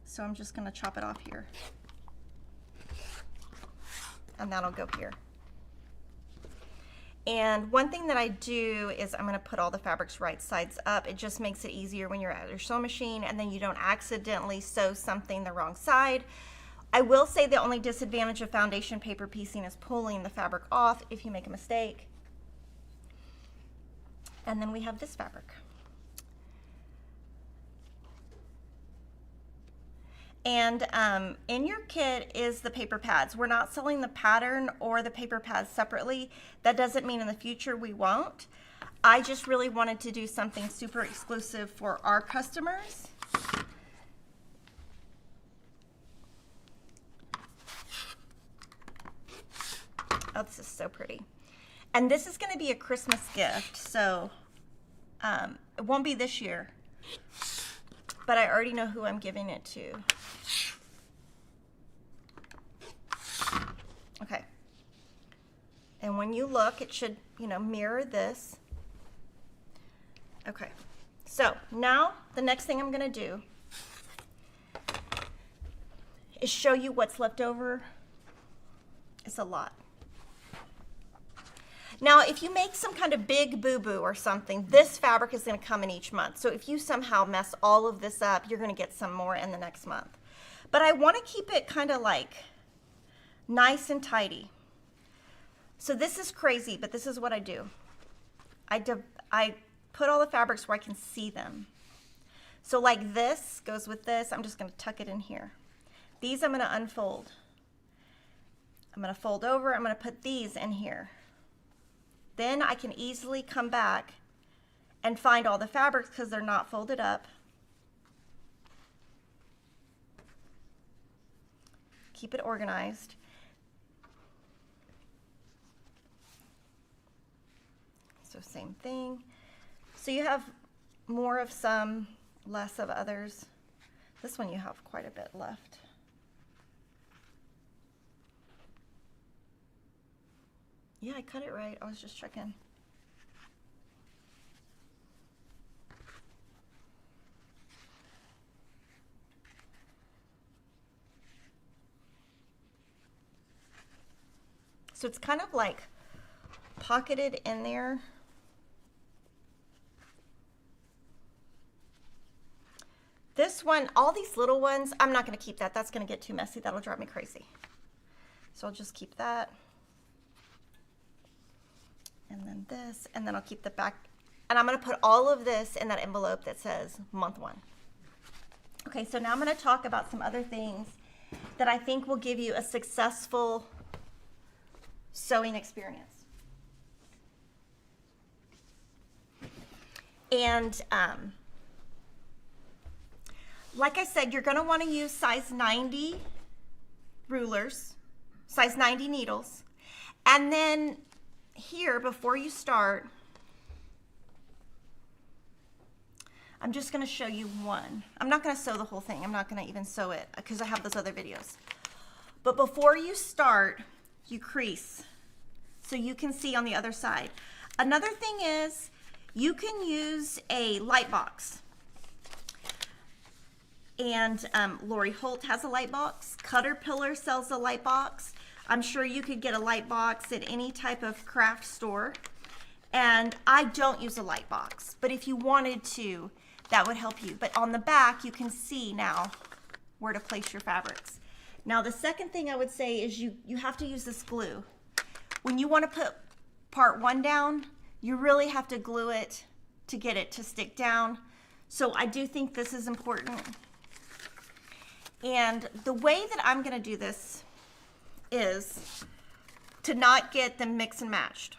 So I'm just going to chop it off here, and that'll go here. And one thing that I do is I'm going to put all the fabrics right sides up. It just makes it easier when you're at your sewing machine and then you don't accidentally sew something the wrong side. I will say the only disadvantage of foundation paper piecing is pulling the fabric off if you make a mistake. And then we have this fabric. And in your kit is the paper pads. We're not selling the pattern or the paper pads separately. That doesn't mean in the future we won't. I just really wanted to do something super exclusive for our customers. Oh, this is so pretty. And this is going to be a Christmas gift, so it won't be this year, but I already know who I'm giving it to. Okay. And when you look, it should, you know, mirror this. Okay. So now the next thing I'm going to do is show you what's left over. It's a lot. Now, if you make some kind of big boo-boo or something, this fabric is going to come in each month. So if you somehow mess all of this up, you're going to get some more in the next month. But I want to keep it kind of like nice and tidy. So this is crazy, but this is what I do. I put all the fabrics where I can see them. So like this goes with this. I'm just going to tuck it in here. These I'm going to unfold. I'm going to fold over. I'm going to put these in here. Then I can easily come back and find all the fabrics because they're not folded up. Keep it organized. So same thing. So you have more of some, less of others. This one you have quite a bit left. Yeah, I cut it right. I was just checking. So it's kind of like pocketed in there. This one, all these little ones, I'm not going to keep that. That's going to get too messy. That'll drive me crazy. So I'll just keep that. And then this, and then I'll keep the back. And I'm going to put all of this in that envelope that says month 1. Okay, so now I'm going to talk about some other things that I think will give you a successful sewing experience. And like I said, you're going to want to use size 90 rulers, size 90 needles. And then here, before you start, I'm just going to show you one. I'm not going to sew the whole thing. I'm not going to even sew it because I have those other videos. But before you start, you crease so you can see on the other side. Another thing is you can use a light box. And Lori Holt has a light box. Caterpillar sells a light box. I'm sure you could get a light box at any type of craft store. And I don't use a light box, but if you wanted to, that would help you. But on the back, you can see now where to place your fabrics. Now, the second thing I would say is you have to use this glue. When you want to put part 1 down, you really have to glue it to get it to stick down. So I do think this is important. And the way that I'm going to do this is to not get them mix and matched.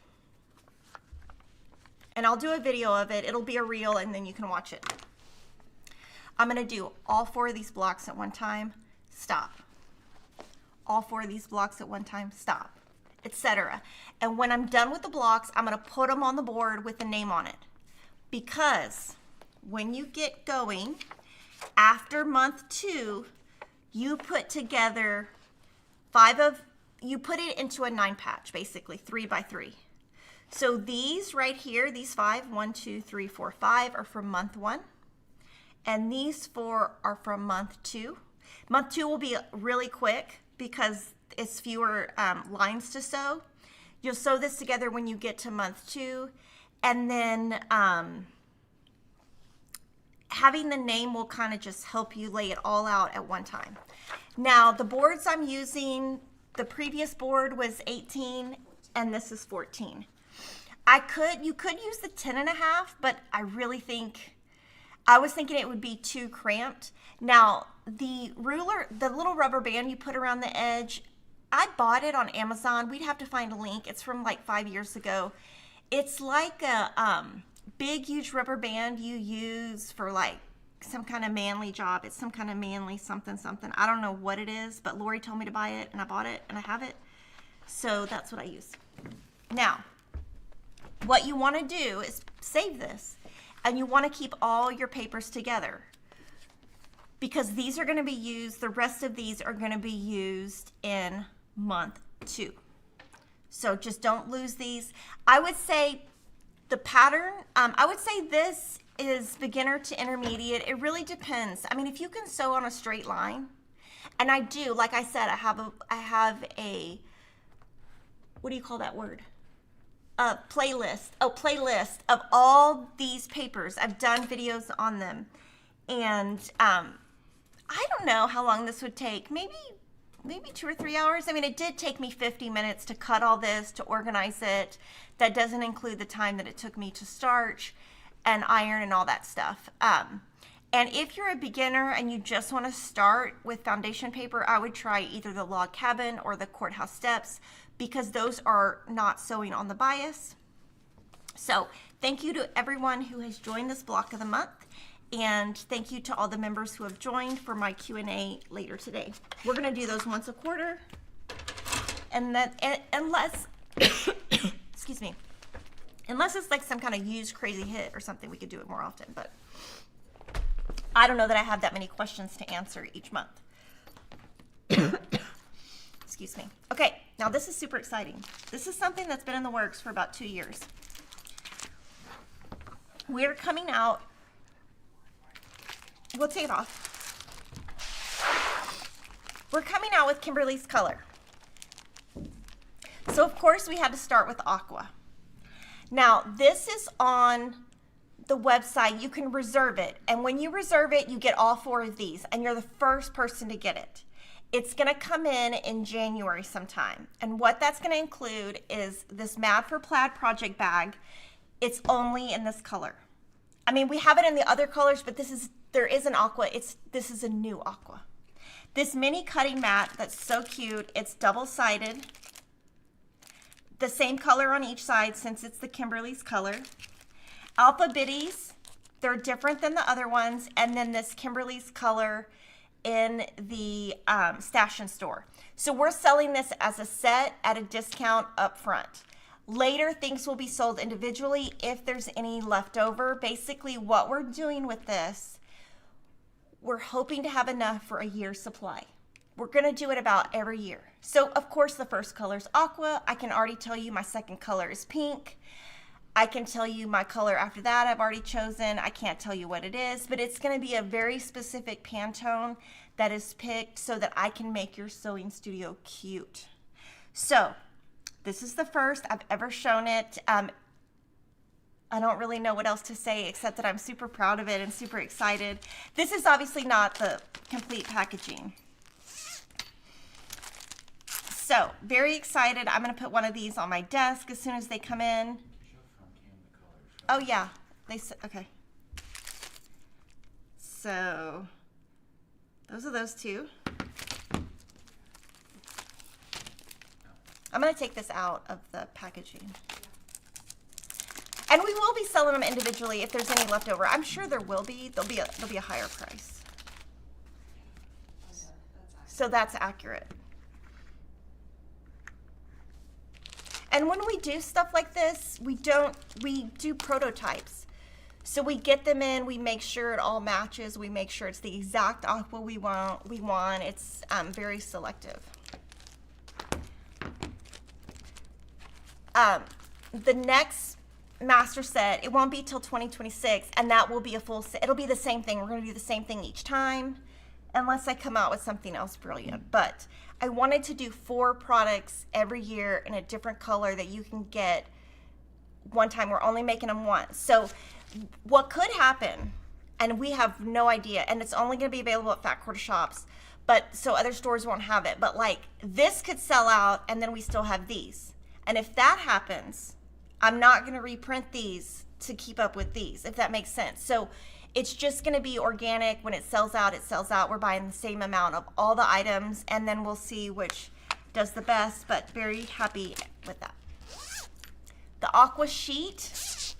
And I'll do a video of it. It'll be a reel and then you can watch it. I'm going to do all 4 of these blocks at one time, stop. All 4 of these blocks at one time, stop, etc. And when I'm done with the blocks, I'm going to put them on the board with the name on it. Because when you get going, after month 2, you put together you put it into a 9 patch, basically 3 by 3. So these right here, these 5, 1, 2, 3, 4, 5 are from month 1. And these 4 are from month 2. Month 2 will be really quick because it's fewer lines to sew. You'll sew this together when you get to month 2. And then having the name will kind of just help you lay it all out at one time. Now, the boards I'm using, the previous board was 18 and this is 14. You could use the 10.5, but I was thinking it would be too cramped. Now, the ruler, the little rubber band you put around the edge, I bought it on Amazon. We'd have to find a link. It's from like 5 years ago. It's like a big, huge rubber band you use for like some kind of manly job. It's some kind of manly something. I don't know what it is, but Lori told me to buy it and I bought it and I have it. So that's what I use. Now, what you want to do is save this and you want to keep all your papers together because these are going to be used, the rest of these are going to be used in month 2. So just don't lose these. I would say the pattern, I would say this is beginner to intermediate. It really depends. I mean, if you can sew on a straight line, and I do, like I said, I have a what do you call that word? A playlist. Oh, playlist of all these papers. I've done videos on them. And I don't know how long this would take. Maybe 2 or 3 hours. I mean, it did take me 50 minutes to cut all this, to organize it. That doesn't include the time that it took me to starch and iron and all that stuff. And if you're a beginner and you just want to start with foundation paper, I would try either the log cabin or the courthouse steps because those are not sewing on the bias. So thank you to everyone who has joined this block of the month. And thank you to all the members who have joined for my Q&A later today. We're going to do those once a quarter. And then, unless, excuse me, unless it's like some kind of huge crazy hit or something, we could do it more often. But I don't know that I have that many questions to answer each month. Excuse me. Okay, now this is super exciting. This is something that's been in the works for about 2 years. We're coming out. We'll take it off. We're coming out with Kimberly's color. So of course we had to start with aqua. Now, this is on the website. You can reserve it. And when you reserve it, you get all 4 of these, and you're the first person to get it. It's going to come in January sometime. And what that's going to include is this Mad for Plaid project bag. It's only in this color. I mean, we have it in the other colors, but there is an aqua. This is a new aqua. This mini cutting mat that's so cute. It's double-sided. The same color on each side since it's the Kimberly's color. Alpha Bitties, they're different than the other ones. And then this Kimberly's color in the Stash and Store. So we're selling this as a set at a discount up front. Later, things will be sold individually if there's any left over. Basically, what we're doing with this, we're hoping to have enough for a year's supply. We're going to do it about every year. So, of course, the first color is aqua. I can already tell you my second color is pink. I can tell you my color after that I've already chosen. I can't tell you what it is, but it's going to be a very specific Pantone that is picked so that I can make your sewing studio cute. So, this is the first I've ever shown it. I don't really know what else to say except that I'm super proud of it and super excited. This is obviously not the complete packaging. So, very excited. I'm going to put one of these on my desk as soon as they come in. Oh, yeah. Okay. So, those are those 2. I'm going to take this out of the packaging. And we will be selling them individually if there's any left over. I'm sure there will be. There'll be a higher price. So that's accurate. And when we do stuff like this, we do prototypes. So we get them in, we make sure it all matches, we make sure it's the exact aqua we want. It's very selective. The next master set, it won't be till 2026, and that will be a full set. It'll be the same thing. We're going to do the same thing each time, unless I come out with something else brilliant. But I wanted to do 4 products every year in a different color that you can get one time. We're only making them once. So what could happen, and we have no idea, and it's only going to be available at Fat Quarter Shops, but so other stores won't have it. But like this could sell out, and then we still have these. And if that happens, I'm not going to reprint these to keep up with these, if that makes sense. So it's just going to be organic. When it sells out, it sells out. We're buying the same amount of all the items, and then we'll see which does the best, but very happy with that. The aqua sheet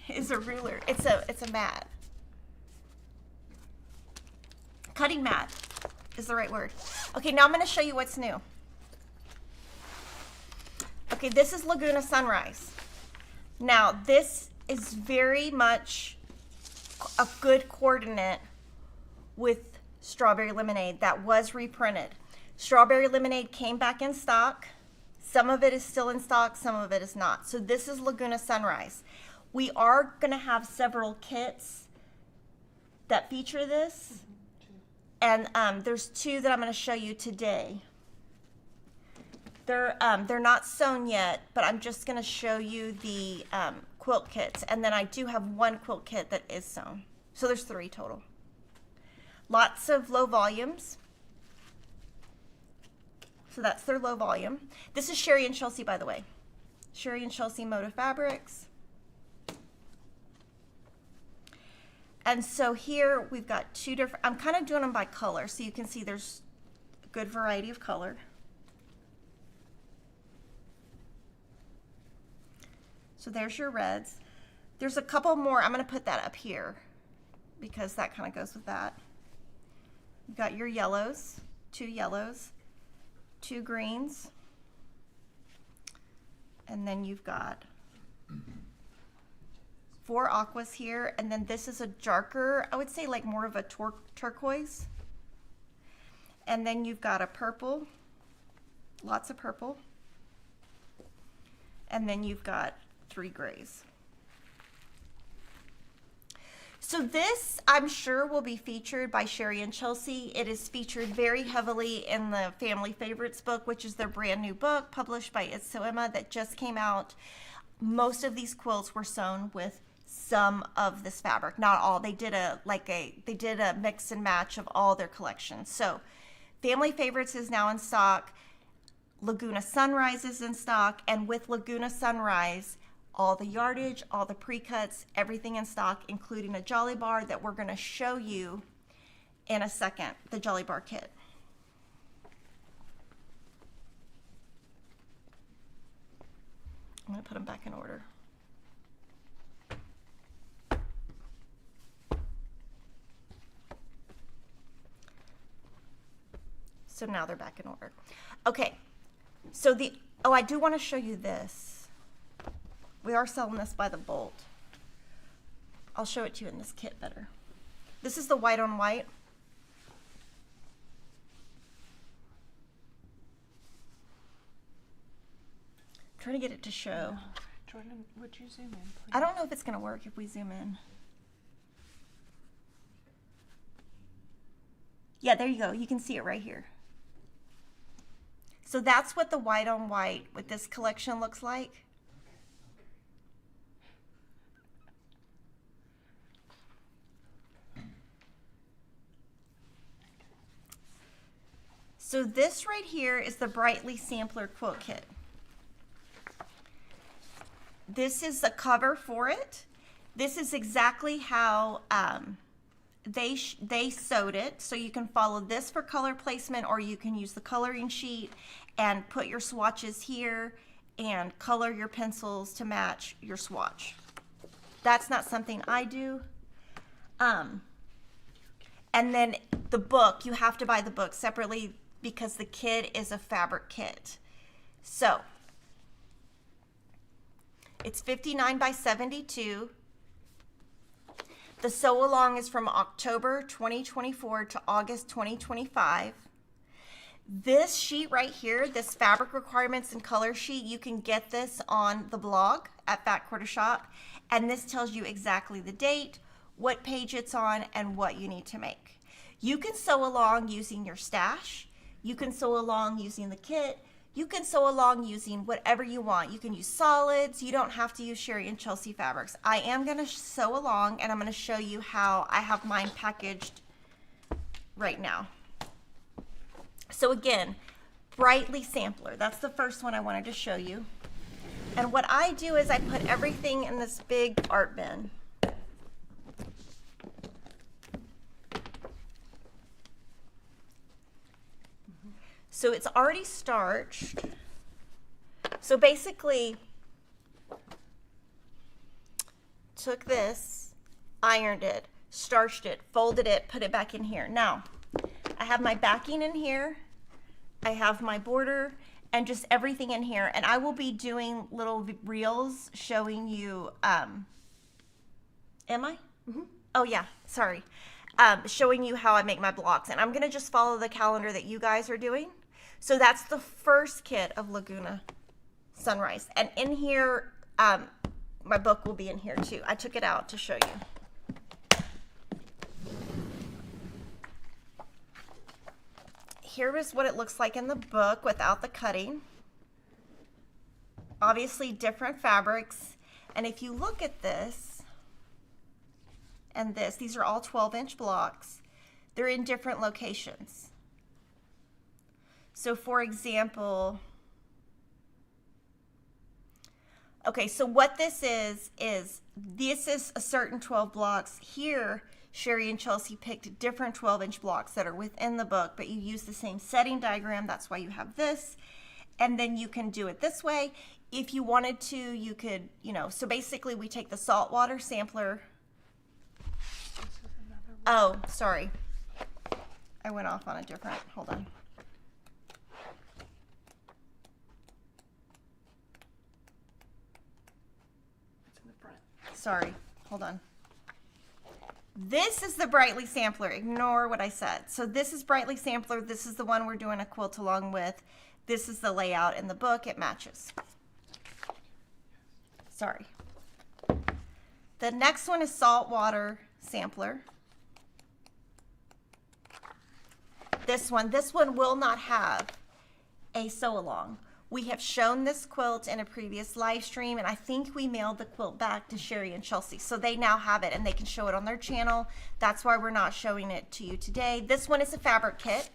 is a ruler. It's a mat. Cutting mat is the right word. Okay, now I'm going to show you what's new. Okay, this is Laguna Sunrise. Now, this is very much a good coordinate with Strawberry Lemonade that was reprinted. Strawberry Lemonade came back in stock. Some of it is still in stock, some of it is not. So this is Laguna Sunrise. We are going to have several kits that feature this. And there's 2 that I'm going to show you today. They're not sewn yet, but I'm just going to show you the quilt kits. And then I do have 1 quilt kit that is sewn. So there's 3 total. Lots of low volumes. So that's their low volume. This is Sherry and Chelsea, by the way. Sherry and Chelsea Moda Fabrics. And so here we've got 2 different, I'm kind of doing them by color so you can see there's a good variety of color. So there's your reds. There's a couple more. I'm going to put that up here because that kind of goes with that. You've got your yellows, 2 yellows, 2 greens, and then you've got 4 aquas here, and then this is a darker, I would say like more of a turquoise. And then you've got a purple, lots of purple, and then you've got 3 grays. So this, I'm sure, will be featured by Sherry and Chelsea. It is featured very heavily in the Family Favorites book, which is their brand new book published by It's So Emma that just came out. most of these quilts were sewn with some of this fabric, not all. They did a mix and match of all their collections. So Family Favorites is now in stock. Laguna Sunrise is in stock, and with Laguna Sunrise, all the yardage, all the pre-cuts, everything in stock, including a Jolly Bar that we're going to show you in a second, the Jolly Bar kit. I'm going to put them back in order. So now they're back in order. Okay. So I do want to show you this. We are selling this by the bolt. I'll show it to you in this kit better. This is the white on white. I'm trying to get it to show. Jordan, would you zoom in, please? I don't know if it's going to work if we zoom in. Yeah, there you go. You can see it right here. So that's what the white on white with this collection looks like. So this right here is the Brightly Sampler Quilt Kit. This is the cover for it. This is exactly how they sewed it. So you can follow this for color placement, or you can use the coloring sheet and put your swatches here and color your pencils to match your swatch. That's not something I do. And then the book, you have to buy the book separately because the kit is a fabric kit. So it's 59 by 72. The sew along is from October 2024 to August 2025. This sheet right here, this fabric requirements and color sheet, you can get this on the blog at Fat Quarter Shop, and this tells you exactly the date, what page it's on, and what you need to make. You can sew along using your stash. You can sew along using the kit. You can sew along using whatever you want. You can use solids. You don't have to use Sherry and Chelsea fabrics. I am going to sew along, and I'm going to show you how I have mine packaged right now. So again, Brightly Sampler. That's the first one I wanted to show you. And what I do is I put everything in this big art bin. So it's already starched. So basically, took this, ironed it, starched it, folded it, put it back in here. Now, I have my backing in here. I have my border and just everything in here. And I will be doing little reels showing you, am I? Mm-hmm. Oh yeah, sorry. Showing you how I make my blocks. And I'm gonna just follow the calendar that you guys are doing. So that's the first kit of Laguna Sunrise. And in here, my book will be in here too. I took it out to show you. Here is what it looks like in the book without the cutting. Obviously different fabrics. And if you look at this and this, these are all 12-inch blocks. They're in different locations. So for example, okay, so what this is this is a certain 12 blocks. Here, Sherry and Chelsea picked different 12-inch blocks that are within the book, but you use the same setting diagram. That's why you have this. And then you can do it this way. If you wanted to, you could, so basically we take the saltwater sampler. Oh, sorry. I went off on a different, hold on. Sorry, hold on. This is the Brightly Sampler. Ignore what I said. So this is Brightly Sampler. This is the one we're doing a quilt along with. This is the layout in the book. It matches. Sorry. The next one is Saltwater Sampler. This one will not have a sew along. We have shown this quilt in a previous live stream, and I think we mailed the quilt back to Sherry and Chelsea. So they now have it and they can show it on their channel. That's why we're not showing it to you today. This one is a fabric kit.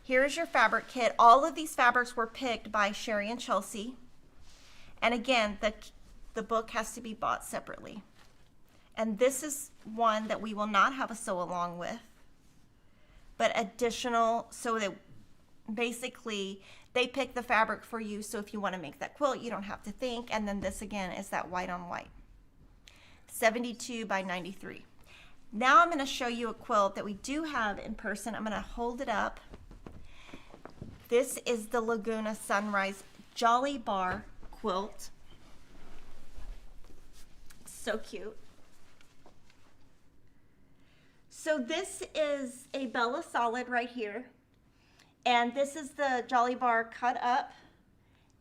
Here's your fabric kit. All of these fabrics were picked by Sherry and Chelsea. And again, the book has to be bought separately. And this is one that we will not have a sew along with, but additional, so that basically they pick the fabric for you. So if you want to make that quilt, you don't have to think. And then this again is that white on white, 72 by 93. Now I'm going to show you a quilt that we do have in person. I'm going to hold it up. This is the Laguna Sunrise Jolly Bar quilt. So cute. So this is a Bella Solid right here. And this is the Jolly Bar cut up.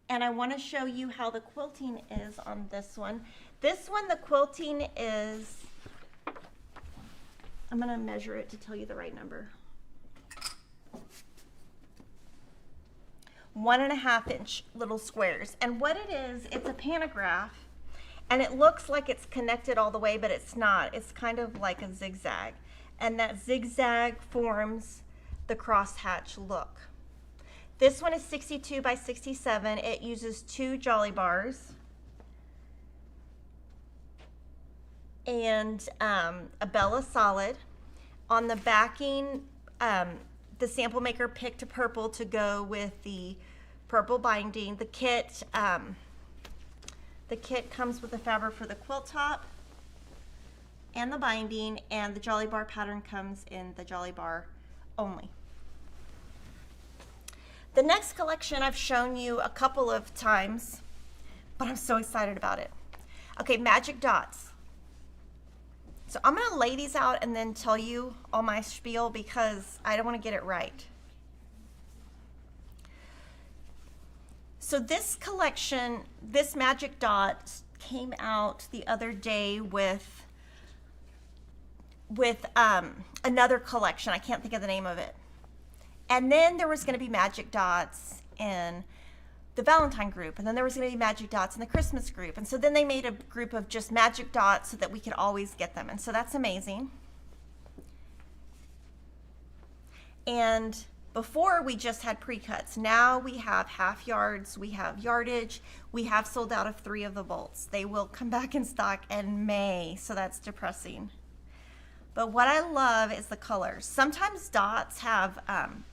And I want to show you how the quilting is on this one. This one, the quilting is, I'm going to measure it to tell you the right number. 1.5 inch little squares. And what it is, it's a pantograph. And it looks like it's connected all the way, but it's not. It's kind of like a zigzag. And that zigzag forms the crosshatch look. This one is 62 by 67. It uses 2 Jolly Bars and a Bella Solid. On the backing, the sample maker picked a purple to go with the purple binding. The kit comes with the fabric for the quilt top and the binding, and the Jolly Bar pattern comes in the Jolly Bar only. The next collection I've shown you a couple of times, but I'm so excited about it. Okay, Magic Dots. So I'm gonna lay these out and then tell you all my spiel because I don't wanna get it right. So this collection, this Magic Dots came out the other day with another collection. I can't think of the name of it. And then there was going to be Magic Dots in the Valentine group, and then there was going to be Magic Dots in the Christmas group. And so then they made a group of just Magic Dots so that we could always get them. And so that's amazing. And before we just had pre-cuts. Now we have half yards, we have yardage, we have sold out of 3 of the bolts. They will come back in stock in May, so that's depressing. But what I love is the colors. Sometimes dots have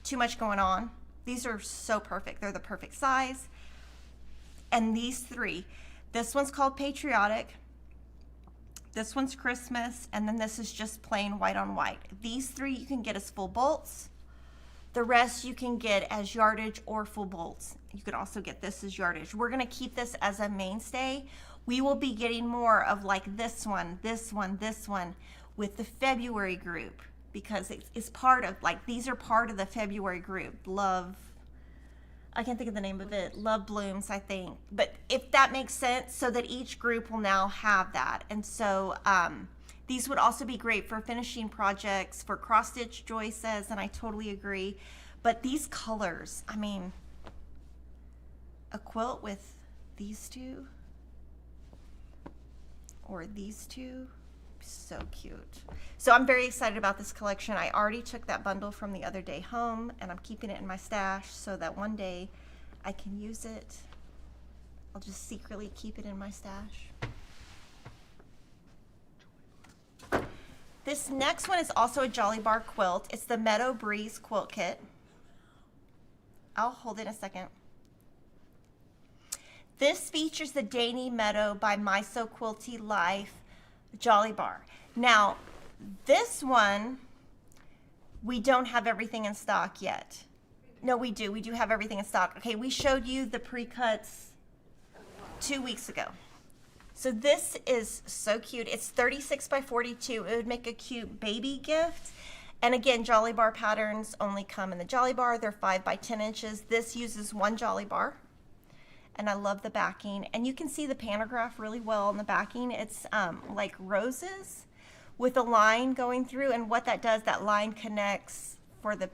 too much going on. These are so perfect. They're the perfect size. And these 3, this one's called Patriotic, this one's Christmas, and then this is just plain white on white. These 3 you can get as full bolts. The rest you can get as yardage or full bolts. You can also get this as yardage. We're gonna keep this as a mainstay. We will be getting more of like this one, this one, this one with the February group, because it's part of, like, these are part of the February group. Love, I can't think of the name of it, Love Blooms, I think. But if that makes sense, so that each group will now have that. And so these would also be great for finishing projects, for cross stitch, Joy says, and I totally agree. But these colors, I mean, a quilt with these 2 or these 2, so cute. So I'm very excited about this collection. I already took that bundle from the other day home, and I'm keeping it in my stash so that one day I can use it. I'll just secretly keep it in my stash. This next one is also a Jolly Bar quilt. It's the Meadow Breeze quilt kit. I'll hold it a second. This features the Dainty Meadow by My So Quilty Life Jolly Bar. Now, this one, we don't have everything in stock yet. No, we do. We do have everything in stock. Okay, we showed you the pre-cuts 2 weeks ago. So this is so cute. It's 36 by 42. It would make a cute baby gift. And again, Jolly Bar patterns only come in the Jolly Bar. They're 5 by 10 inches. This uses 1 Jolly Bar. And I love the backing. And you can see the pantograph really well on the backing. It's like roses with a line going through. And what that does, that line connects for the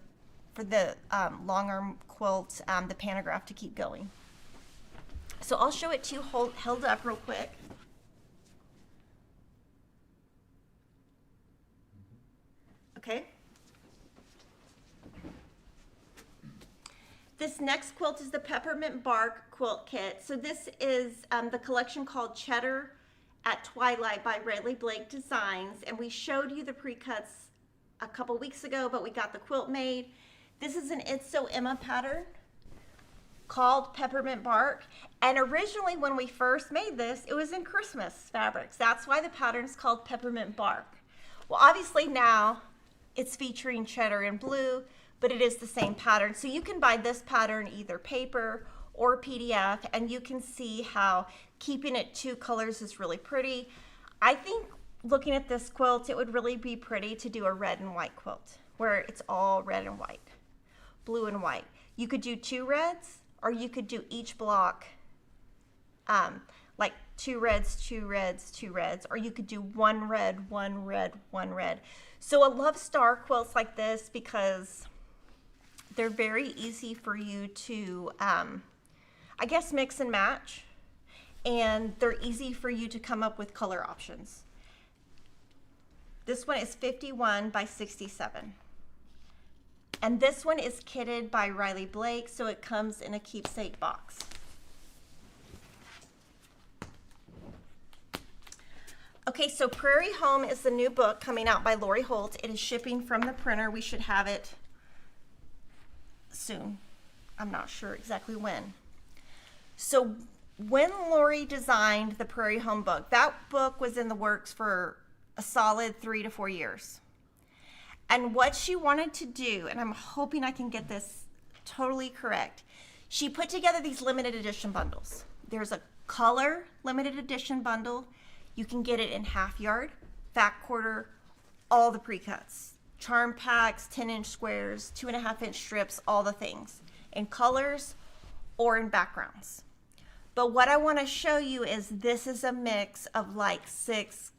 long arm quilt, the pantograph to keep going. So I'll show it to you held up real quick. Okay. This next quilt is the Peppermint Bark Quilt Kit. So this is the collection called Cheddar at Twilight by Riley Blake Designs. And we showed you the pre-cuts a couple weeks ago, but we got the quilt made. This is an It's So Emma pattern called Peppermint Bark. And originally when we first made this, it was in Christmas fabrics. That's why the pattern's called Peppermint Bark. Well, obviously now it's featuring cheddar and blue, but it is the same pattern. So you can buy this pattern either paper or PDF, and you can see how keeping it 2 colors is really pretty. I think looking at this quilt, it would really be pretty to do a red and white quilt where it's all red and white, blue and white. You could do 2 reds, or you could do each block like 2 reds, 2 reds, 2 reds, or you could do 1 red, 1 red, 1 red. So I love star quilts like this because they're very easy for you to, I guess, mix and match, and they're easy for you to come up with color options. This one is 51 by 67. And this one is kitted by Riley Blake, so it comes in a keepsake box. Okay, so Prairie Home is the new book coming out by Lori Holt. It is shipping from the printer. We should have it soon. I'm not sure exactly when. So when Lori designed the Prairie Home book, that book was in the works for a solid 3 to 4 years. And what she wanted to do, and I'm hoping I can get this totally correct, she put together these limited edition bundles. There's a color limited edition bundle. You can get it in half yard, fat quarter, all the pre-cuts, charm packs, 10-inch squares, 2.5-inch strips, all the things in colors or in backgrounds. But what I want to show you is this is a mix of like six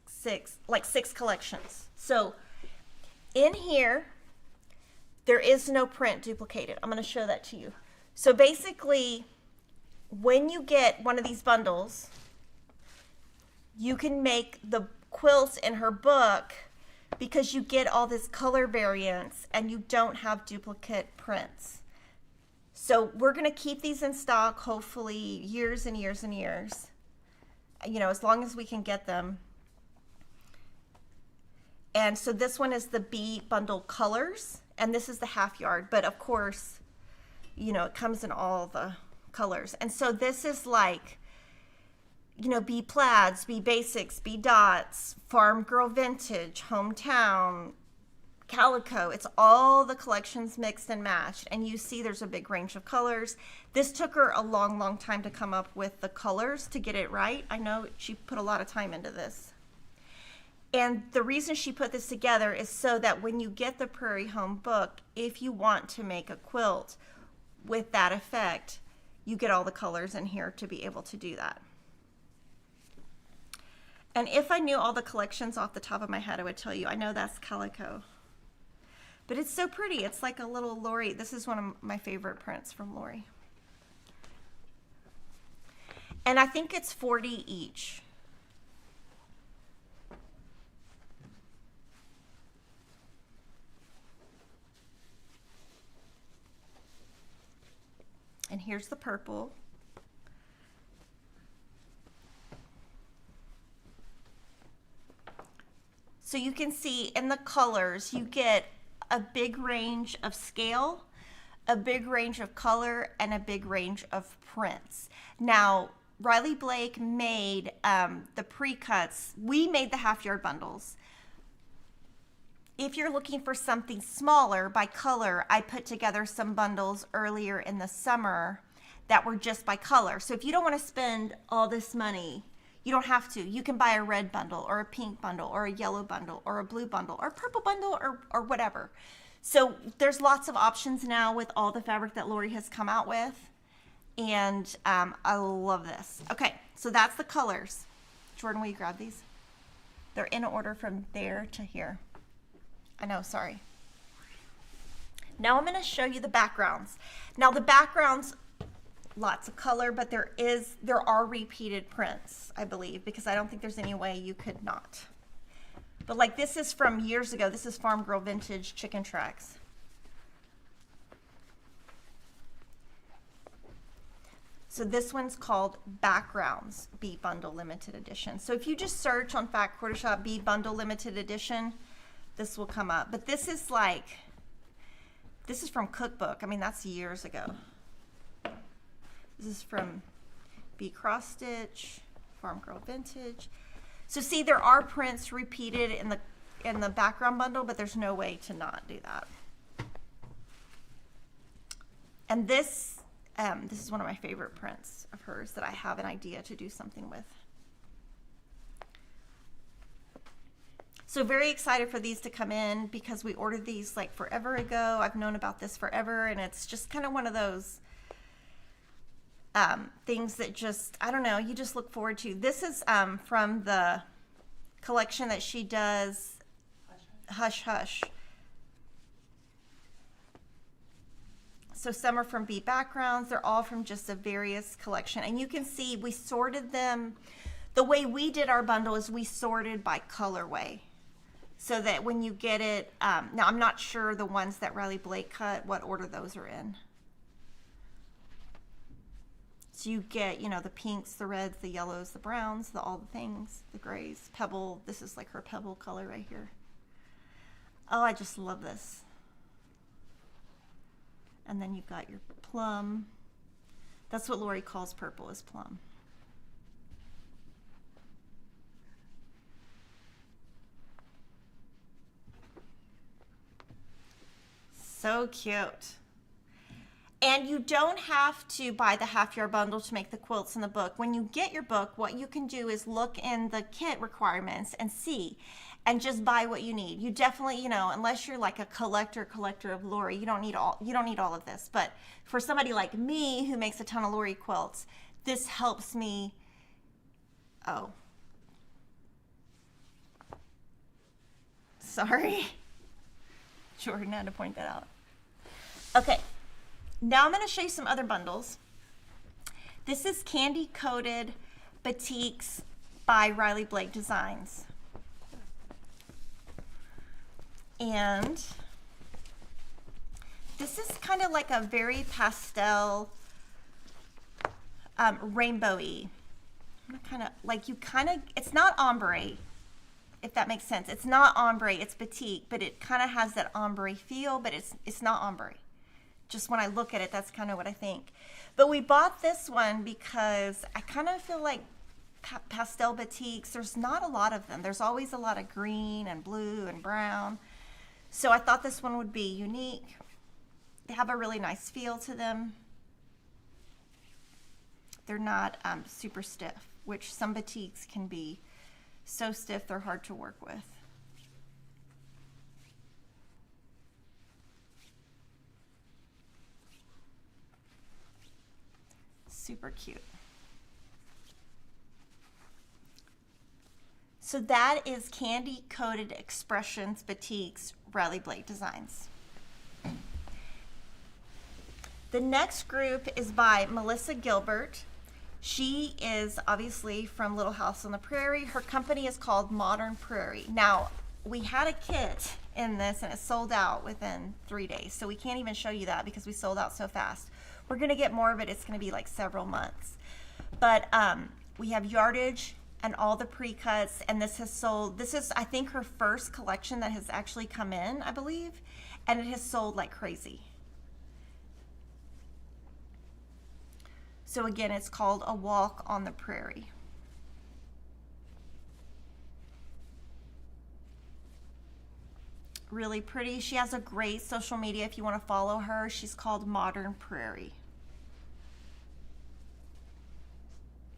collections. So in here, there is no print duplicated. I'm going to show that to you. So basically, when you get one of these bundles, you can make the quilts in her book because you get all this color variance and you don't have duplicate prints. So we're going to keep these in stock, hopefully years and years and years, you know, as long as we can get them. And so this one is the B bundle colors, and this is the half yard, but of course, you know, it comes in all the colors. And so this is like, you know, B plaids, B basics, B dots, farm girl vintage, hometown, calico. It's all the collections mixed and matched. And you see there's a big range of colors. This took her a long, long time to come up with the colors to get it right. I know she put a lot of time into this. And the reason she put this together is so that when you get the Prairie Home book, if you want to make a quilt with that effect, you get all the colors in here to be able to do that. And if I knew all the collections off the top of my head, I would tell you. I know that's calico. But it's so pretty. It's like a little Lori. This is one of my favorite prints from Lori. And I think it's 40 each. And here's the purple. So you can see in the colors, you get a big range of scale, a big range of color, and a big range of prints. Now, Riley Blake made the pre-cuts. We made the half-yard bundles. If you're looking for something smaller by color, I put together some bundles earlier in the summer that were just by color. So if you don't want to spend all this money, you don't have to. You can buy a red bundle or a pink bundle or a yellow bundle or a blue bundle or a purple bundle or whatever. So there's lots of options now with all the fabric that Lori has come out with. And I love this. Okay, so that's the colors. Jordan, will you grab these? They're in order from there to here. I know, sorry. Now I'm going to show you the backgrounds. Now the backgrounds, lots of color, but there are repeated prints, I believe, because I don't think there's any way you could not. But like this is from years ago. This is Farm Girl Vintage Chicken Tracks. So this one's called Backgrounds Bee Bundle Limited Edition. So if you just search on Fat Quarter Shop Bee Bundle Limited Edition, this will come up. But this is from Cookbook. I mean, that's years ago. This is from Bee Cross Stitch, Farm Girl Vintage. So see, there are prints repeated in the background bundle, but there's no way to not do that. And this is one of my favorite prints of hers that I have an idea to do something with. So very excited for these to come in because we ordered these like forever ago. I've known about this forever, and it's just kind of one of those things that just, I don't know, you just look forward to. This is from the collection that she does, Hush Hush. So some are from Bee Backgrounds. They're all from just a various collection. And you can see we sorted them. The way we did our bundle is we sorted by colorway. So that when you get it, now I'm not sure the ones that Riley Blake cut, what order those are in. So you get, you know, the pinks, the reds, the yellows, the browns, all the things, the grays, pebble. This is like her pebble color right here. Oh, I just love this. And then you've got your plum. That's what Lori calls purple, is plum. So cute. And you don't have to buy the half-yard bundle to make the quilts in the book. When you get your book, what you can do is look in the kit requirements and see, and just buy what you need. You definitely, you know, unless you're like a collector of Lori, you don't need all of this. But for somebody like me who makes a ton of Lori quilts, this helps me. Oh. Sorry. Jordan had to point that out. Okay. Now I'm going to show you some other bundles. This is Candy Coated Batiks by Riley Blake Designs. And this is kind of like a very pastel, rainbowy. It's not ombre, if that makes sense. It's not ombre, it's batik, but it kind of has that ombre feel, but it's not ombre. Just when I look at it, that's kind of what I think. But we bought this one because I kind of feel like pastel batiks, there's not a lot of them. There's always a lot of green and blue and brown. So I thought this one would be unique. They have a really nice feel to them. They're not super stiff, which some batiks can be so stiff they're hard to work with. Super cute. So that is Candy Coated Expressions Batiks, Riley Blake Designs. The next group is by Melissa Gilbert. She is obviously from Little House on the Prairie. Her company is called Modern Prairie. Now, we had a kit in this and it sold out within 3 days. So we can't even show you that because we sold out so fast. We're going to get more of it. It's going to be like several months. But we have yardage and all the pre-cuts, and this has sold. This is, I think, her first collection that has actually come in, I believe, and it has sold like crazy. So again, it's called A Walk on the Prairie. Really pretty. She has a great social media if you want to follow her. She's called Modern Prairie.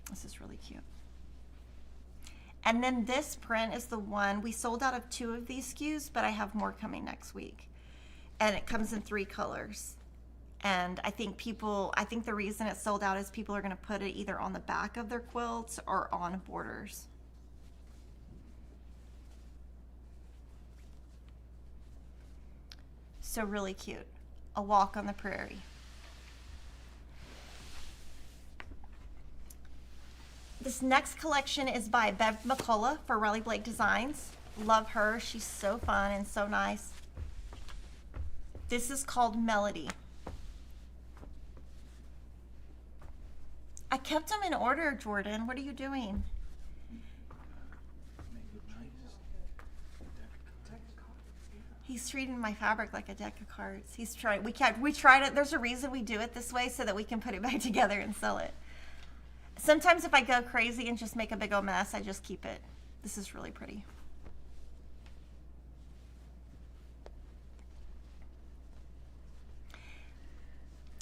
This is really cute. And then this print is the one, we sold out of 2 of these SKUs, but I have more coming next week. And it comes in 3 colors. And I think the reason it sold out is people are going to put it either on the back of their quilts or on borders. So really cute. A Walk on the Prairie. This next collection is by Bev McCullough for Riley Blake Designs. Love her. She's so fun and so nice. This is called Melody. I kept them in order, Jordan. What are you doing? He's treating my fabric like a deck of cards. He's trying. We tried it. There's a reason we do it this way so that we can put it back together and sell it. Sometimes if I go crazy and just make a big old mess, I just keep it. This is really pretty.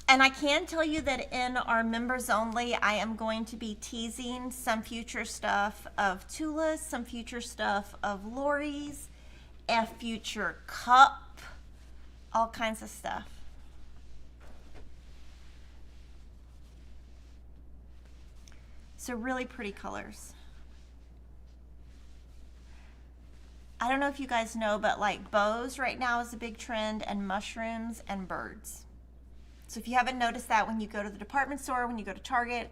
And I can tell you that in our members only, I am going to be teasing some future stuff of Tula's, some future stuff of Lori's, a future cup, all kinds of stuff. So really pretty colors. I don't know if you guys know, but like bows right now is a big trend, and mushrooms and birds. So if you haven't noticed that, when you go to the department store, when you go to Target,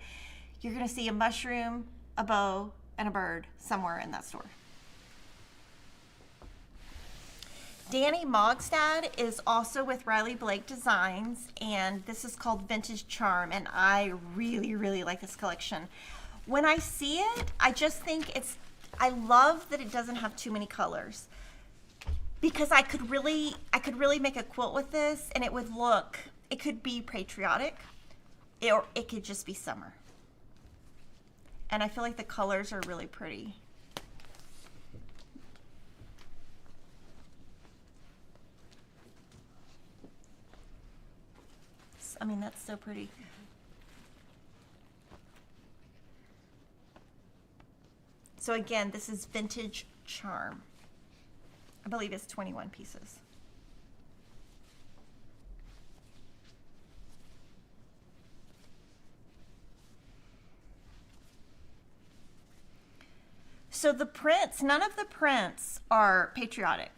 you're going to see a mushroom, a bow, and a bird somewhere in that store. Danny Mogstad is also with Riley Blake Designs, and this is called Vintage Charm, and I really, really like this collection. When I see it, I just think I love that it doesn't have too many colors, because I could really make a quilt with this, and it could be patriotic, or it could just be summer. And I feel like the colors are really pretty. I mean, that's so pretty. So again, this is Vintage Charm. I believe it's 21 pieces. So the prints, none of the prints are patriotic.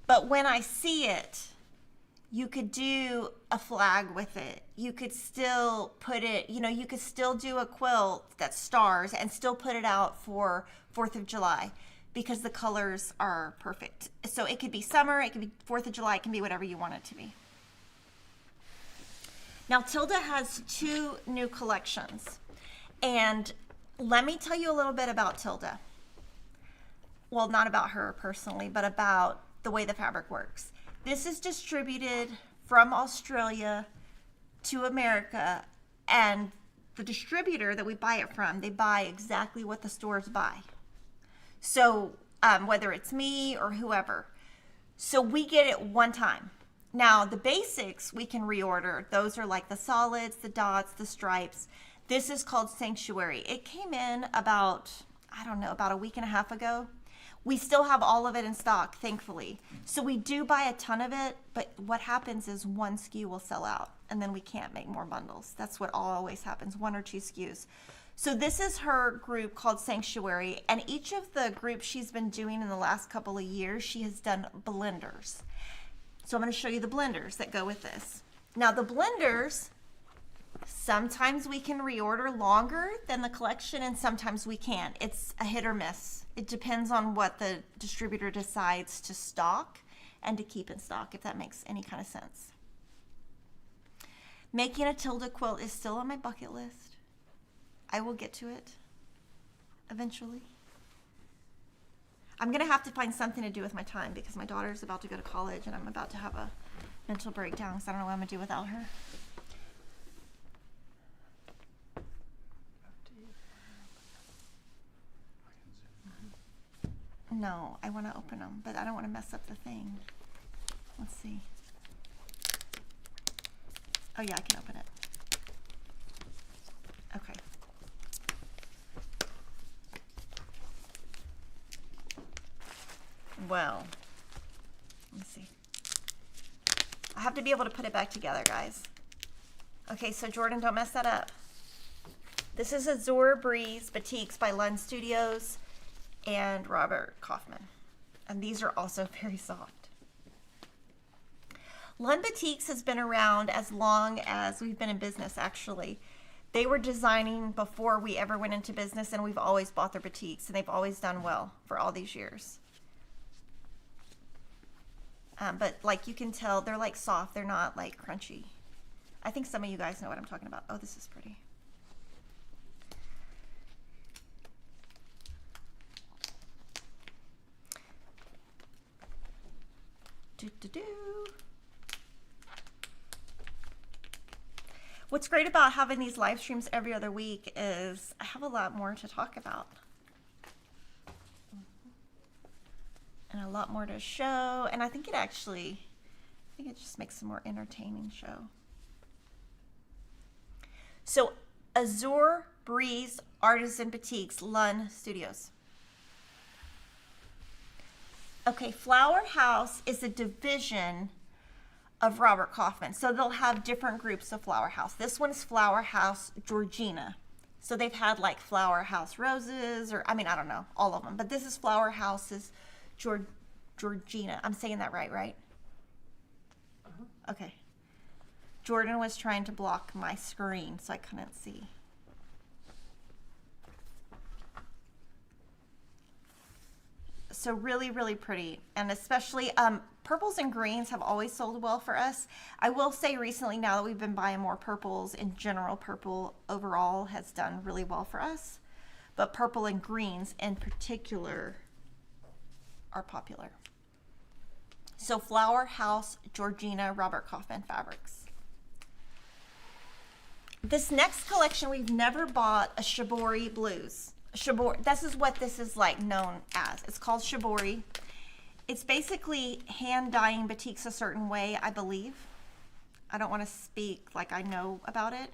But when I see it, you could do a flag with it. You could still put it, you could still do a quilt that's stars and still put it out for 4th of July, because the colors are perfect. So it could be summer, it could be 4th of July, it can be whatever you want it to be. Now Tilda has 2 new collections, and let me tell you a little bit about Tilda. Well, not about her personally, but about the way the fabric works. This is distributed from Australia to America, and the distributor that we buy it from, they buy exactly what the stores buy. So whether it's me or whoever. So we get it one time. Now the basics we can reorder. Those are like the solids, the dots, the stripes. This is called Sanctuary. It came in about a week and a half ago. We still have all of it in stock, thankfully. So we do buy a ton of it, but what happens is one SKU will sell out, and then we can't make more bundles. That's what always happens, 1 or 2 SKUs. So this is her group called Sanctuary, and each of the groups she's been doing in the last couple of years, she has done blenders. So I'm going to show you the blenders that go with this. Now the blenders, sometimes we can reorder longer than the collection, and sometimes we can't. It's a hit or miss. It depends on what the distributor decides to stock and to keep in stock, if that makes any kind of sense. Making a Tilda quilt is still on my bucket list. I will get to it eventually. I'm going to have to find something to do with my time, because my daughter's about to go to college and I'm about to have a mental breakdown because I don't know what I'm going to do without her. No, I want to open them, but I don't want to mess up the thing. Let's see. Oh yeah, I can open it. Okay. Well, let me see. I have to be able to put it back together, guys. Okay, so Jordan, don't mess that up. This is Azure Breeze Batiks by Lund Studios and Robert Kaufman. And these are also very soft. Lund Batiks has been around as long as we've been in business, actually. They were designing before we ever went into business, and we've always bought their boutiques, and they've always done well for all these years. But like you can tell, they're like soft. They're not like crunchy. I think some of you guys know what I'm talking about. Oh, this is pretty. What's great about having these live streams every other week is I have a lot more to talk about. And a lot more to show. And I think it just makes a more entertaining show. So Azure Breeze Artisan Boutiques, Lund Studios. Okay, Flower House is a division of Robert Kaufman. So they'll have different groups of Flower House. This one's Flower House Georgina. So they've had like Flower House Roses, or I don't know, all of them. But this is Flower House's Georgina. I'm saying that right? Okay. Jordan was trying to block my screen so I couldn't see. So really, really pretty. And especially purples and greens have always sold well for us. I will say recently, now that we've been buying more purples, in general, purple overall has done really well for us. But purple and greens in particular are popular. So Flower House Georgina Robert Kaufman Fabrics. This next collection, we've never bought a Shibori Blues. Shibori, this is what this is like known as. It's called Shibori. It's basically hand dyeing batiks a certain way, I believe. I don't want to speak like I know about it.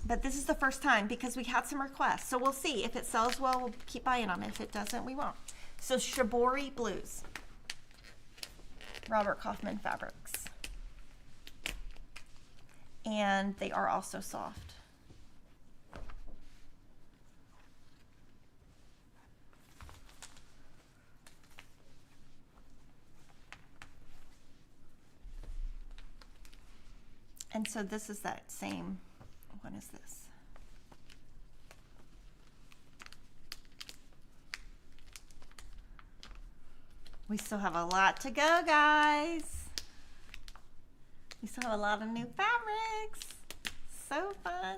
But this is the first time because we had some requests. So we'll see. If it sells well, we'll keep buying them. If it doesn't, we won't. So Shibori Blues. Robert Kaufman Fabrics. And they are also soft. And so this is that same, what is this? We still have a lot to go, guys. We still have a lot of new fabrics. So fun.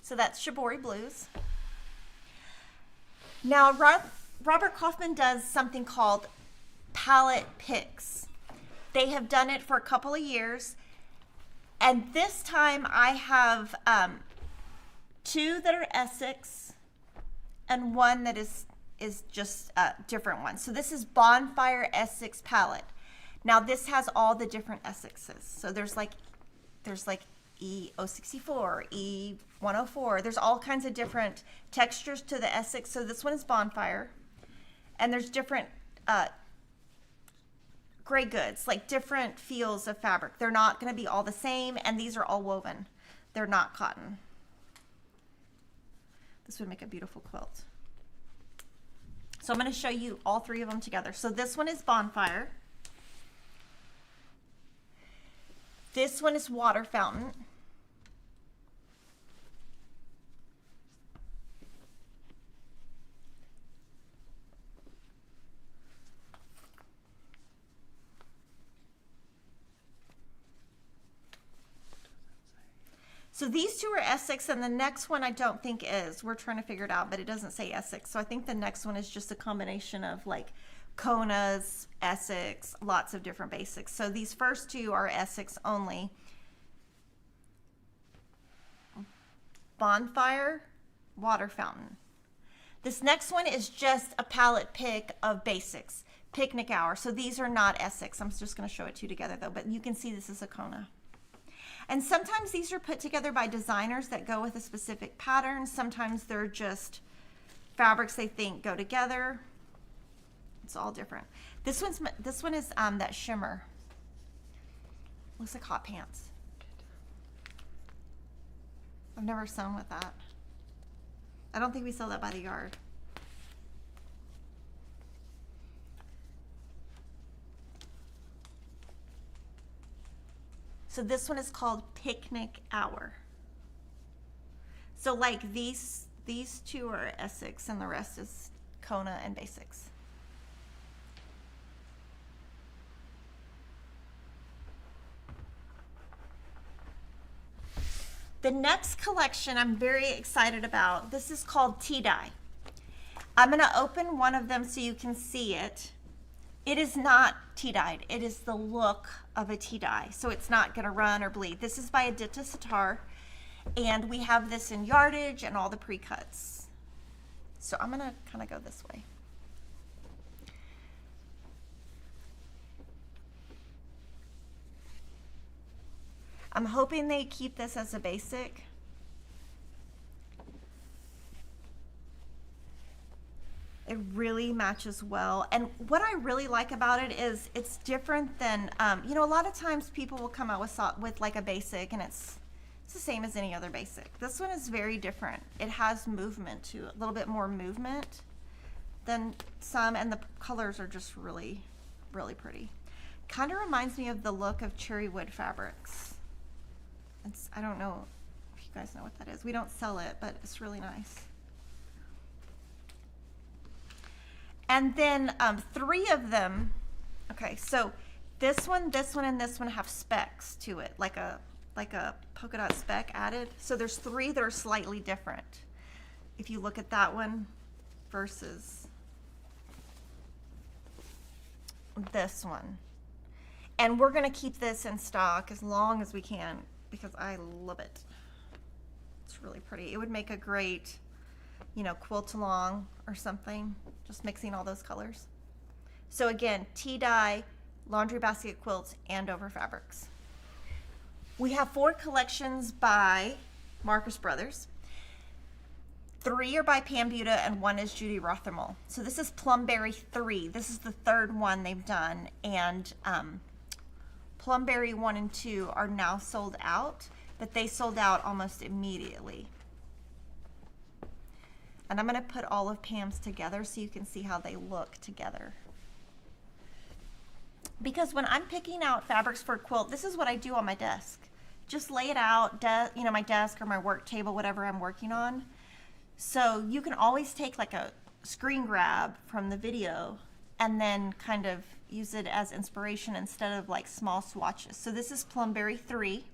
So that's Shibori Blues. Now, Robert Kaufman does something called palette picks. They have done it for a couple of years. And this time I have two that are Essex and one that is just a different one. So this is Bonfire Essex palette. Now this has all the different Essexes. So there's like E064, E104. There's all kinds of different textures to the Essex. So this one is Bonfire. And there's different gray goods, like different feels of fabric. They're not going to be all the same, and these are all woven. They're not cotton. This would make a beautiful quilt. So I'm going to show you all three of them together. So this one is Bonfire. This one is Water Fountain. So these two are Essex, and the next one I don't think is. We're trying to figure it out, but it doesn't say Essex. So I think the next one is just a combination of like Kona's, Essex, lots of different basics. So these first two are Essex only. Bonfire, Water Fountain. This next one is just a palette pick of basics. Picnic Hour. So these are not Essex. I'm just going to show it to you together though, but you can see this is a Kona. And sometimes these are put together by designers that go with a specific pattern. Sometimes they're just fabrics they think go together. It's all different. This one is that shimmer. Looks like hot pants. I've never sewn with that. I don't think we sell that by the yard. So this one is called Picnic Hour. So like these two are Essex and the rest is Kona and Basics. The next collection I'm very excited about. This is called Tea Dye. I'm going to open one of them so you can see it. It is not tea dyed. It is the look of a tea dye, so it's not going to run or bleed. This is by Aditya Sitar, and we have this in yardage and all the pre-cuts. So I'm going to kind of go this way. I'm hoping they keep this as a basic. It really matches well. And what I really like about it is it's different than, you know, a lot of times people will come out with like a basic and it's the same as any other basic. This one is very different. It has movement to it, a little bit more movement than some, and the colors are just really, really pretty. Kind of reminds me of the look of cherry wood fabrics. I don't know if you guys know what that is. We don't sell it, but it's really nice. And then 3 of them, okay, so this one, and this one have specks to it, like a polka dot speck added. So there's 3 that are slightly different. If you look at that one versus this one. And we're gonna keep this in stock as long as we can because I love it. It's really pretty. It would make a great, you know, quilt along or something, just mixing all those colors. So again, tea dye, laundry basket quilts, and over fabrics. We have 4 collections by Marcus Brothers. 3 are by Pam Buda and 1 is Judy Rothermel. So this is Plumberry 3. This is the 3rd one they've done, and Plumberry 1 and 2 are now sold out, but they sold out almost immediately. And I'm going to put all of Pam's together so you can see how they look together. Because when I'm picking out fabrics for a quilt, this is what I do on my desk. Just lay it out, you know, my desk or my work table, whatever I'm working on. So you can always take like a screen grab from the video and then kind of use it as inspiration instead of like small swatches. So this is Plumberry 3.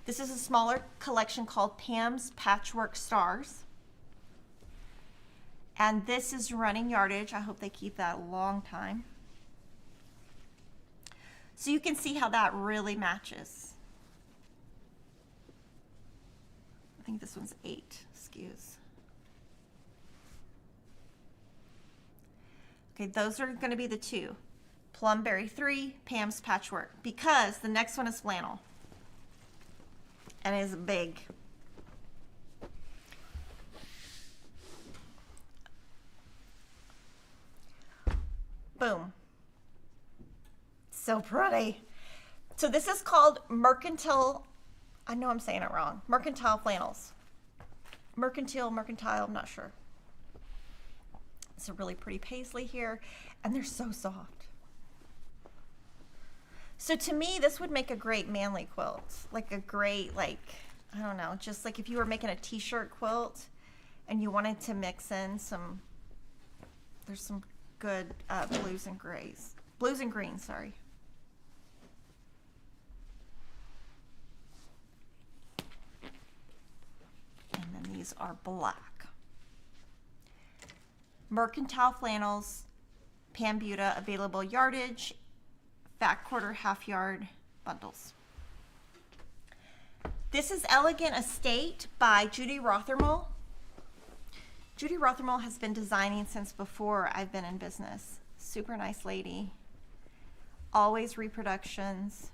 This is a smaller collection called Pam's Patchwork Stars. And this is running yardage. I hope they keep that a long time. So you can see how that really matches. I think this one's 8 SKUs. Okay, those are going to be the 2. Plumberry 3, Pam's Patchwork, because the next one is flannel. And it is big. Boom. So pretty. So this is called Mercantile, I know I'm saying it wrong, Mercantile Flannels. Mercantile, I'm not sure. It's a really pretty paisley here, and they're so soft. So to me, this would make a great manly quilt. Like a great, like, I don't know, just like if you were making a t-shirt quilt and you wanted to mix in some, there's some good blues and greens, sorry. And then these are black. Mercantile Flannels, Pam Buda, available yardage, back quarter, half yard bundles. This is Elegant Estate by Judy Rothermel. Judy Rothermel has been designing since before I've been in business. Super nice lady. Always reproductions.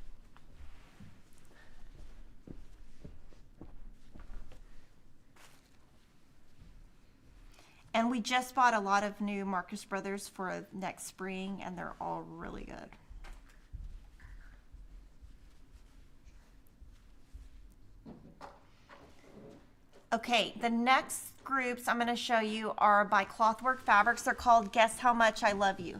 And we just bought a lot of new Marcus Brothers for next spring, and they're all really good. Okay, the next groups I'm going to show you are by Clothwork Fabrics. They're called Guess How Much I Love You.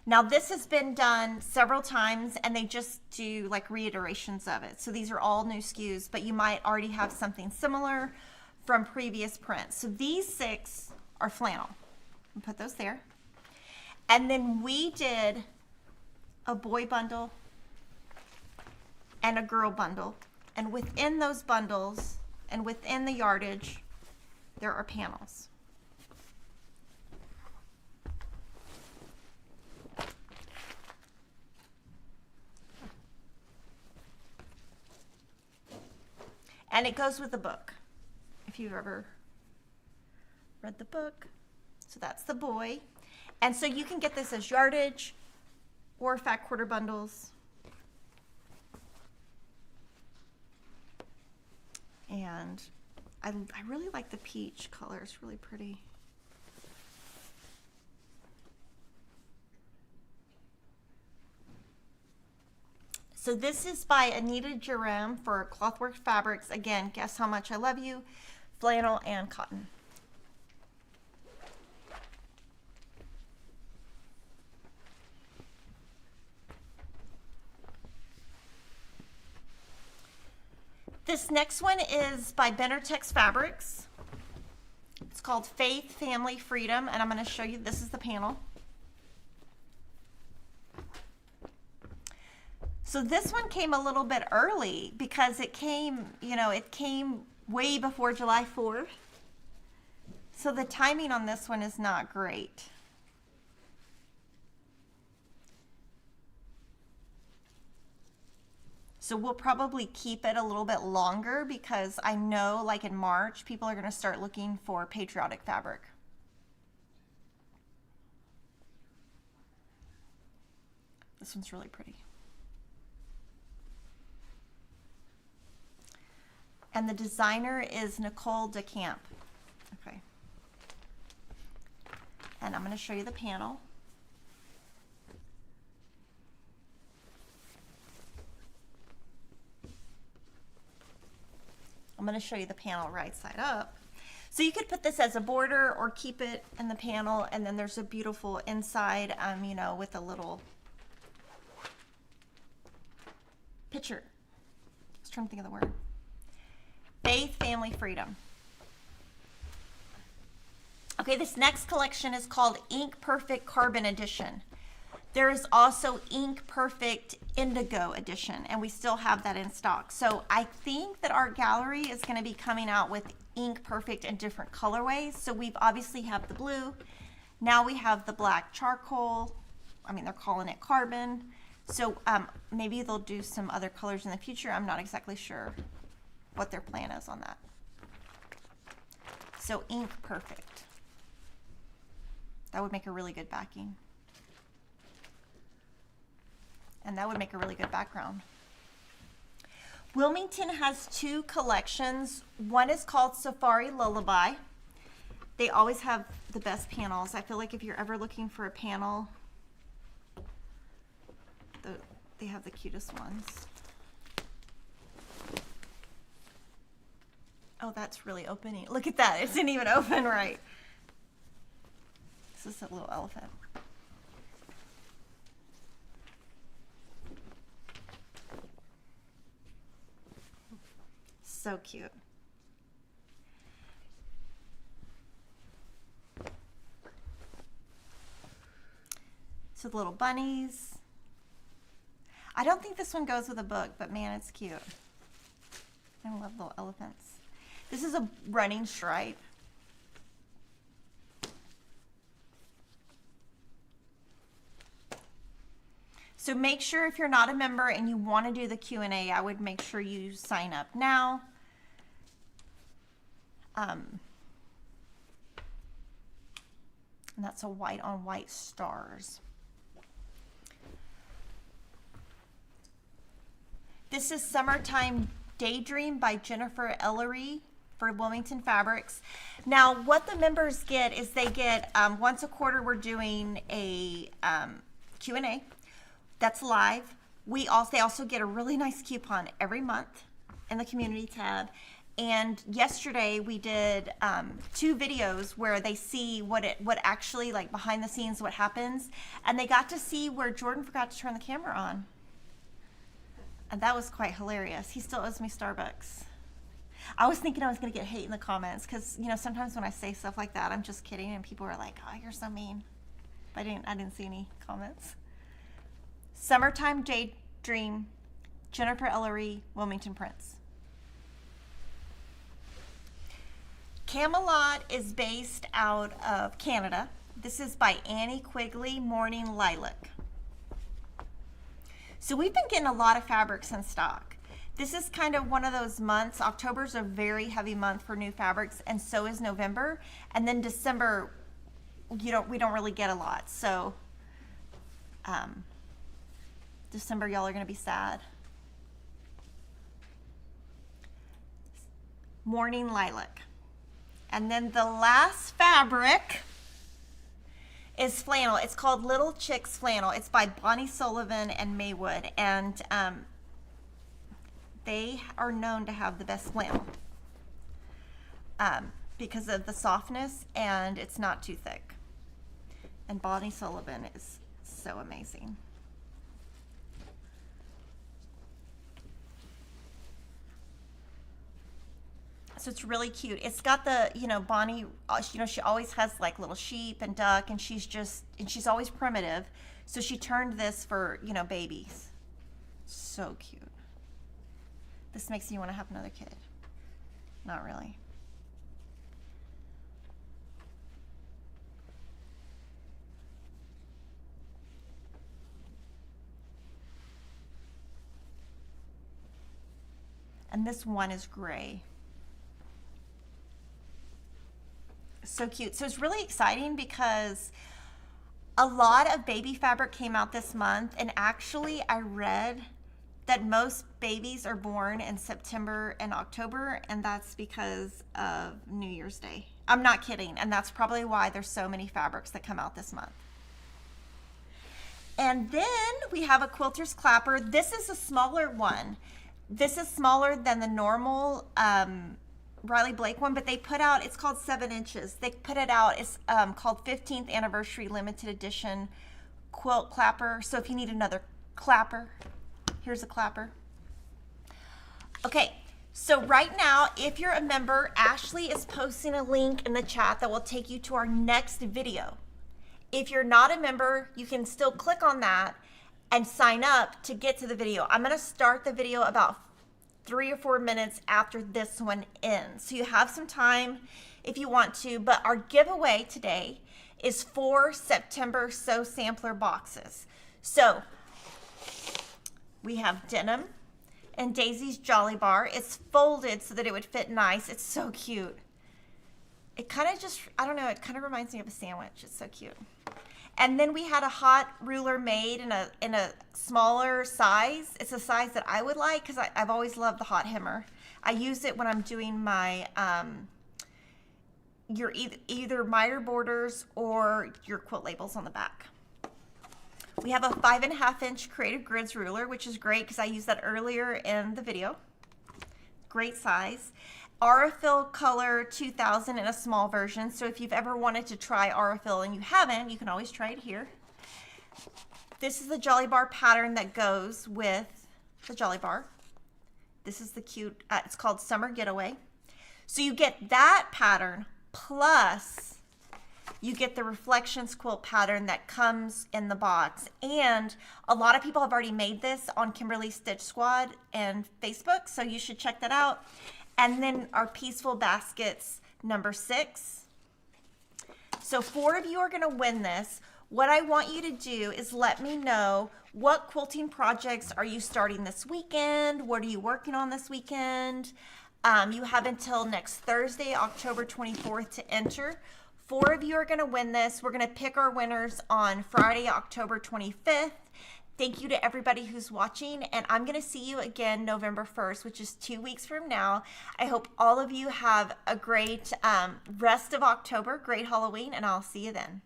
Now this has been done several times and they just do like reiterations of it. So these are all new SKUs, but you might already have something similar from previous prints. So these 6 are flannel. I'll put those there. And then we did a boy bundle and a girl bundle. And within those bundles and within the yardage, there are panels. And it goes with the book, if you've ever read the book. So that's the boy. And so you can get this as yardage or fat quarter bundles. And I really like the peach color. It's really pretty. So this is by Anita Jerome for Clothwork Fabrics. Again, guess how much I love you. Flannel and cotton. This next one is by Benartex Fabrics. It's called Faith, Family, Freedom, and I'm going to show you, this is the panel. So this one came a little bit early because it came, it came way before July 4th. So the timing on this one is not great. So we'll probably keep it a little bit longer because I know like in March, people are going to start looking for patriotic fabric. This one's really pretty. And the designer is Nicole DeCamp. Okay. And I'm going to show you the panel. I'm going to show you the panel right side up. So you could put this as a border or keep it in the panel, and then there's a beautiful inside, with a little picture. I was trying to think of the word. Faith, Family, Freedom. Okay, this next collection is called Ink Perfect Carbon Edition. There is also Ink Perfect Indigo Edition, and we still have that in stock. So I think that Art Gallery is going to be coming out with Ink Perfect in different colorways. So we've obviously have the blue. Now we have the black charcoal. They're calling it carbon. So maybe they'll do some other colors in the future. I'm not exactly sure what their plan is on that. So Ink Perfect. That would make a really good backing. And that would make a really good background. Wilmington has 2 collections. One is called Safari Lullaby. They always have the best panels. I feel like if you're ever looking for a panel, they have the cutest ones. Oh, that's really opening. Look at that. It didn't even open right. This is a little elephant. So cute. So the little bunnies. I don't think this one goes with a book, but man, it's cute. I love little elephants. This is a running stripe. So make sure if you're not a member and you want to do the Q&A, I would make sure you sign up now. And that's a white on white stars. This is Summertime Daydream by Jennifer Ellery for Wilmington Fabrics. Now, what the members get is they get, once a quarter, we're doing a Q&A. That's live. They also get a really nice coupon every month in the community tab. And yesterday we did 2 videos where they see what actually, like, behind the scenes, what happens. And they got to see where Jordan forgot to turn the camera on. And that was quite hilarious. He still owes me Starbucks. I was thinking I was going to get hate in the comments because, you know, sometimes when I say stuff like that, I'm just kidding. And people are like, oh, you're so mean. But I didn't see any comments. Summertime Daydream, Jennifer Ellery, Wilmington Prince. Camelot is based out of Canada. This is by Annie Quigley, Morning Lilac. So we've been getting a lot of fabrics in stock. This is kind of one of those months. October's a very heavy month for new fabrics, and so is November. And then December, we don't really get a lot. So December, y'all are gonna be sad. Morning Lilac. And then the last fabric is flannel. It's called Little Chicks Flannel. It's by Bonnie Sullivan and Maywood. And they are known to have the best flannel because of the softness, and it's not too thick. And Bonnie Sullivan is so amazing. So it's really cute. It's got the, Bonnie, she always has like little sheep and duck, and she's always primitive. So she turned this for, babies. So cute. This makes me want to have another kid. Not really. And this one is gray. So cute. So it's really exciting because a lot of baby fabric came out this month, and actually I read that most babies are born in September and October, and that's because of New Year's Day. I'm not kidding, and that's probably why there's so many fabrics that come out this month. And then we have a Quilters Clapper. This is a smaller one. This is smaller than the normal Riley Blake one, but they put out, it's called 7 inches. They put it out, it's called 15th Anniversary Limited Edition Quilt Clapper. So if you need another clapper, here's a clapper. Okay, so right now, if you're a member, Ashley is posting a link in the chat that will take you to our next video. If you're not a member, you can still click on that and sign up to get to the video. I'm gonna start the video about 3 or 4 minutes after this one ends. So you have some time if you want to, but our giveaway today is 4 September Sew Sampler boxes. So we have denim and Daisy's Jolly Bar. It's folded so that it would fit nice. It's so cute. It kind of just, I don't know, it kind of reminds me of a sandwich. It's so cute. And then we had a hot ruler made in a smaller size. It's a size that I would like because I've always loved the hot hemmer. I use it when I'm doing my your either miter borders or your quilt labels on the back. We have a 5.5 inch Creative Grids ruler, which is great because I used that earlier in the video. Great size. Aurifil Color 2000 in a small version. So if you've ever wanted to try Aurifil and you haven't, you can always try it here. This is the Jolly Bar pattern that goes with the Jolly Bar. This is the cute, it's called Summer Getaway. So you get that pattern plus you get the Reflections quilt pattern that comes in the box. And a lot of people have already made this on Kimberly Stitch Squad and Facebook, so you should check that out. And then our Peaceful Baskets number 6. So 4 of you are gonna win this. What I want you to do is let me know what quilting projects are you starting this weekend? What are you working on this weekend? You have until next Thursday, October 24th to enter. 4 of you are gonna win this. We're gonna pick our winners on Friday, October 25th. Thank you to everybody who's watching, and I'm going to see you again November 1st, which is 2 weeks from now. I hope all of you have a great rest of October, great Halloween, and I'll see you then.